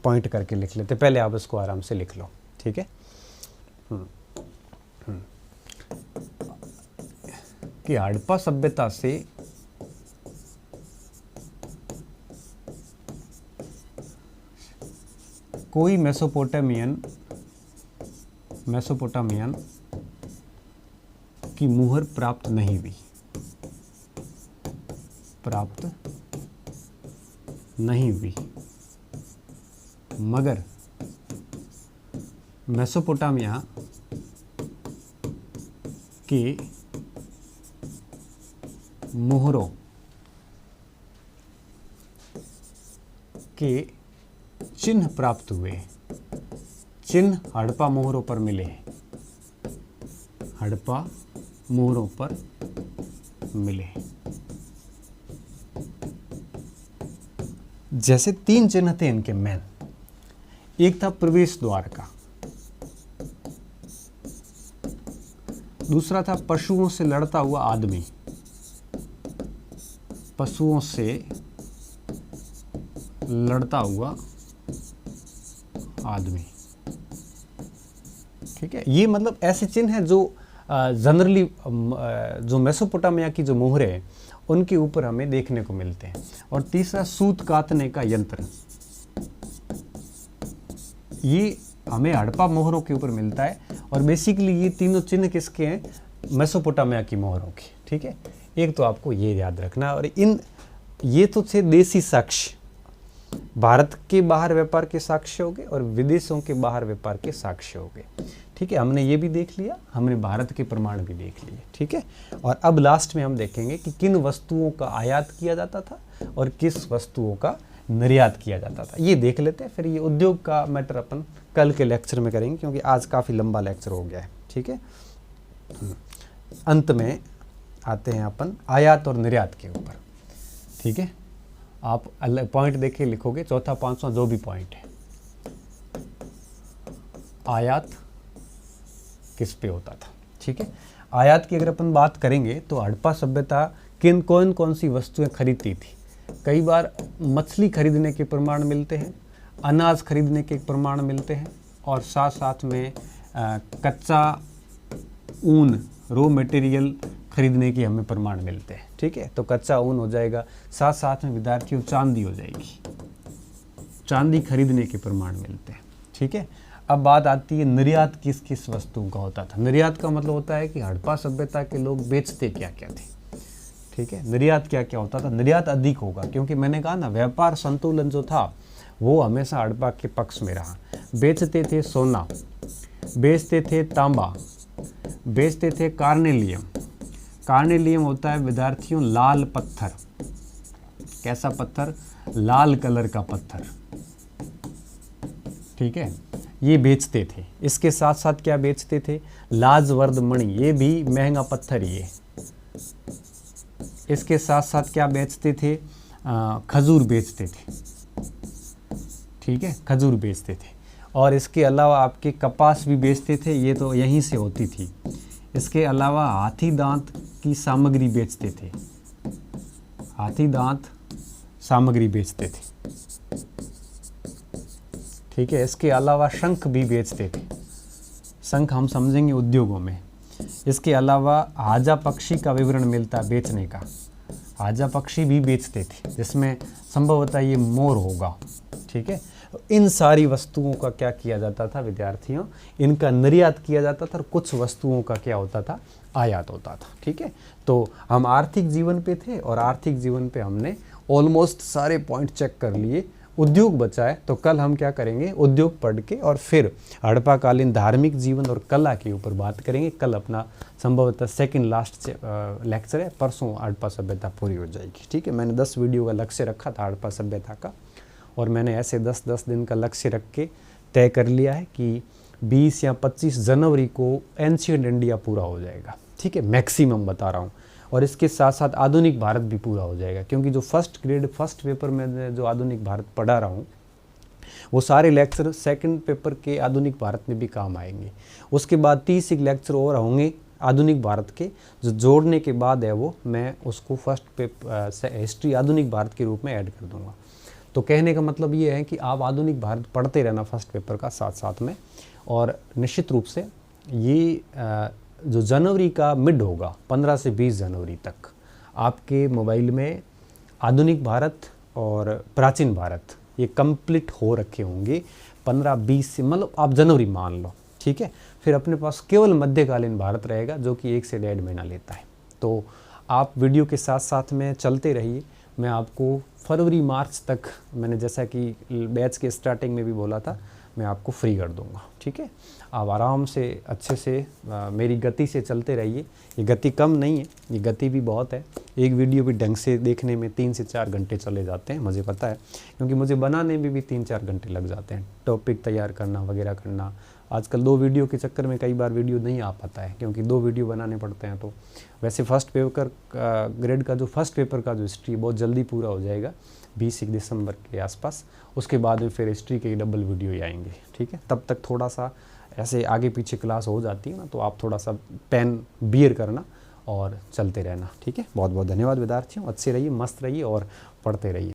पॉइंट करके लिख लेते, पहले आप इसको आराम से लिख लो, ठीक है। कि हड़प्पा सभ्यता से कोई मेसोपोटामियन की मुहर प्राप्त नहीं हुई, मगर मेसोपोटामिया के मुहरों के चिन्ह प्राप्त हुए, चिन्ह हड़प्पा मोहरों पर मिले, हड़प्पा मोहरों पर मिले। जैसे 3 चिन्ह थे इनके मेन। एक था प्रवेश द्वार का, दूसरा था पशुओं से लड़ता हुआ आदमी, पशुओं से लड़ता हुआ आदमी, ठीक है। ये मतलब ऐसे चिन्ह हैं जो जनरली जो मेसोपोटामिया की जो मोहरें हैं उनके ऊपर हमें देखने को मिलते हैं। और तीसरा सूत कातने का यंत्र, ये हमें हड़प्पा मोहरों के ऊपर मिलता है। और बेसिकली ये तीनों चिन्ह किसके हैं? मेसोपोटामिया की मोहरों के, ठीक है। एक तो आपको ये याद रखना। और ये तो थे देसी साक्ष्य, भारत के बाहर व्यापार के साक्ष्य हो गए और विदेशों के बाहर व्यापार के साक्ष्य हो गए, ठीक है। हमने ये भी देख लिया, हमने भारत के प्रमाण भी देख लिए, ठीक है। और अब लास्ट में हम देखेंगे कि किन वस्तुओं का आयात किया जाता था और किस वस्तुओं का निर्यात किया जाता था, ये देख लेते हैं। फिर ये उद्योग का मैटर अपन कल के लेक्चर में करेंगे, क्योंकि आज काफ़ी लंबा लेक्चर हो गया है, ठीक है। अंत में आते हैं अपन आयात और निर्यात के ऊपर, ठीक है। आप अलग पॉइंट देख के लिखोगे, चौथा पांचवा जो भी पॉइंट है। आयात किस पे होता था, ठीक है। आयात की अगर अपन बात करेंगे तो हड़प्पा सभ्यता कौन सी वस्तुएं खरीदती थी। कई बार मछली खरीदने के प्रमाण मिलते हैं, अनाज खरीदने के प्रमाण मिलते हैं, और साथ साथ में कच्चा ऊन, रॉ मटेरियल खरीदने के हमें प्रमाण मिलते हैं, ठीक है। तो कच्चा ऊन हो जाएगा, साथ साथ में विद्यार्थियों चांदी हो जाएगी, चांदी खरीदने के प्रमाण मिलते हैं, ठीक है। अब बात आती है निर्यात किस किस वस्तुओं का होता था। निर्यात का मतलब होता है कि हड़प्पा सभ्यता के लोग बेचते क्या क्या थे, ठीक है। निर्यात क्या क्या होता था, निर्यात अधिक होगा, क्योंकि मैंने कहा ना व्यापार संतुलन जो था वो हमेशा हड़प्पा के पक्ष में रहा। बेचते थे सोना, बेचते थे तांबा, बेचते थे कार्नेलियम। कार्नेलियम होता है विद्यार्थियों लाल पत्थर। कैसा पत्थर? लाल कलर का पत्थर, ठीक है, ये बेचते थे। इसके साथ साथ क्या बेचते थे? लाजवर्द मणि, ये भी महंगा पत्थर ही है। इसके साथ साथ क्या बेचते थे? खजूर बेचते थे, ठीक है, खजूर बेचते थे। और इसके अलावा आपके कपास भी बेचते थे, ये तो यहीं से होती थी। इसके अलावा हाथी दांत की सामग्री बेचते थे, हाथी दांत सामग्री बेचते थे, ठीक है। इसके अलावा शंख भी बेचते थे, शंख हम समझेंगे उद्योगों में। इसके अलावा हाजा पक्षी का विवरण मिलता बेचने का, हाजा पक्षी भी बेचते थे, जिसमें संभवतः ये मोर होगा, ठीक है। इन सारी वस्तुओं का क्या किया जाता था विद्यार्थियों? इनका निर्यात किया जाता था, और कुछ वस्तुओं का क्या होता था? आयात होता था, ठीक है। तो हम आर्थिक जीवन पे थे, और आर्थिक जीवन पे हमने ऑलमोस्ट सारे पॉइंट चेक कर लिए। उद्योग बचा है, तो कल हम क्या करेंगे? उद्योग पढ़ के और फिर हड़प्पाकालीन धार्मिक जीवन और कला के ऊपर बात करेंगे। कल अपना संभवतः सेकंड लास्ट लेक्चर है, परसों हड़प्पा सभ्यता पूरी हो जाएगी, ठीक है। मैंने 10 वीडियो का लक्ष्य रखा था हड़प्पा सभ्यता का, और मैंने ऐसे 10-10 दिन का लक्ष्य रख के तय कर लिया है कि 20 या 25 जनवरी को एंशिएंट इंडिया पूरा हो जाएगा, ठीक है, मैक्सिमम बता रहा हूँ। और इसके साथ साथ आधुनिक भारत भी पूरा हो जाएगा, क्योंकि जो फर्स्ट ग्रेड फर्स्ट पेपर में जो आधुनिक भारत पढ़ा रहा हूँ वो सारे लेक्चर सेकंड पेपर के आधुनिक भारत में भी काम आएंगे। उसके बाद 30 लेक्चर और होंगे आधुनिक भारत के जो जोड़ने के बाद है वो मैं उसको फर्स्ट पेपर हिस्ट्री आधुनिक भारत के रूप में ऐड कर दूंगा। तो कहने का मतलब ये है कि आप आधुनिक भारत पढ़ते रहना फर्स्ट पेपर का साथ साथ में। और निश्चित रूप से ये जो जनवरी का मिड होगा 15 से 20 जनवरी तक आपके मोबाइल में आधुनिक भारत और प्राचीन भारत ये कंप्लीट हो रखे होंगे 15-20 से, मतलब आप जनवरी मान लो, ठीक है। फिर अपने पास केवल मध्यकालीन भारत रहेगा जो कि 1 से 1.5 महीना लेता है। तो आप वीडियो के साथ साथ में चलते रहिए। मैं आपको फरवरी मार्च तक, मैंने जैसा कि बैच के स्टार्टिंग में भी बोला था, मैं आपको फ्री कर दूंगा, ठीक है। आप आराम से अच्छे से मेरी गति से चलते रहिए। ये गति कम नहीं है, ये गति भी बहुत है। एक वीडियो भी ढंग से देखने में 3 से 4 घंटे चले जाते हैं, मुझे पता है, क्योंकि मुझे बनाने में भी 3-4 घंटे लग जाते हैं, टॉपिक तैयार करना वगैरह करना। आजकल 2 वीडियो के चक्कर में कई बार वीडियो नहीं आ पाता है, क्योंकि 2 वीडियो बनाने पड़ते हैं। तो वैसे फर्स्ट पेपर ग्रेड का जो फर्स्ट पेपर का जो हिस्ट्री बहुत जल्दी पूरा हो जाएगा 20 दिसंबर के आसपास। उसके बाद में फिर हिस्ट्री के डबल वीडियो ही आएंगे, ठीक है। तब तक थोड़ा सा ऐसे आगे पीछे क्लास हो जाती है ना, तो आप थोड़ा सा पेन बियर करना और चलते रहना, ठीक है। बहुत बहुत धन्यवाद विद्यार्थियों, अच्छे रहिए, मस्त रहिए और पढ़ते रहिए।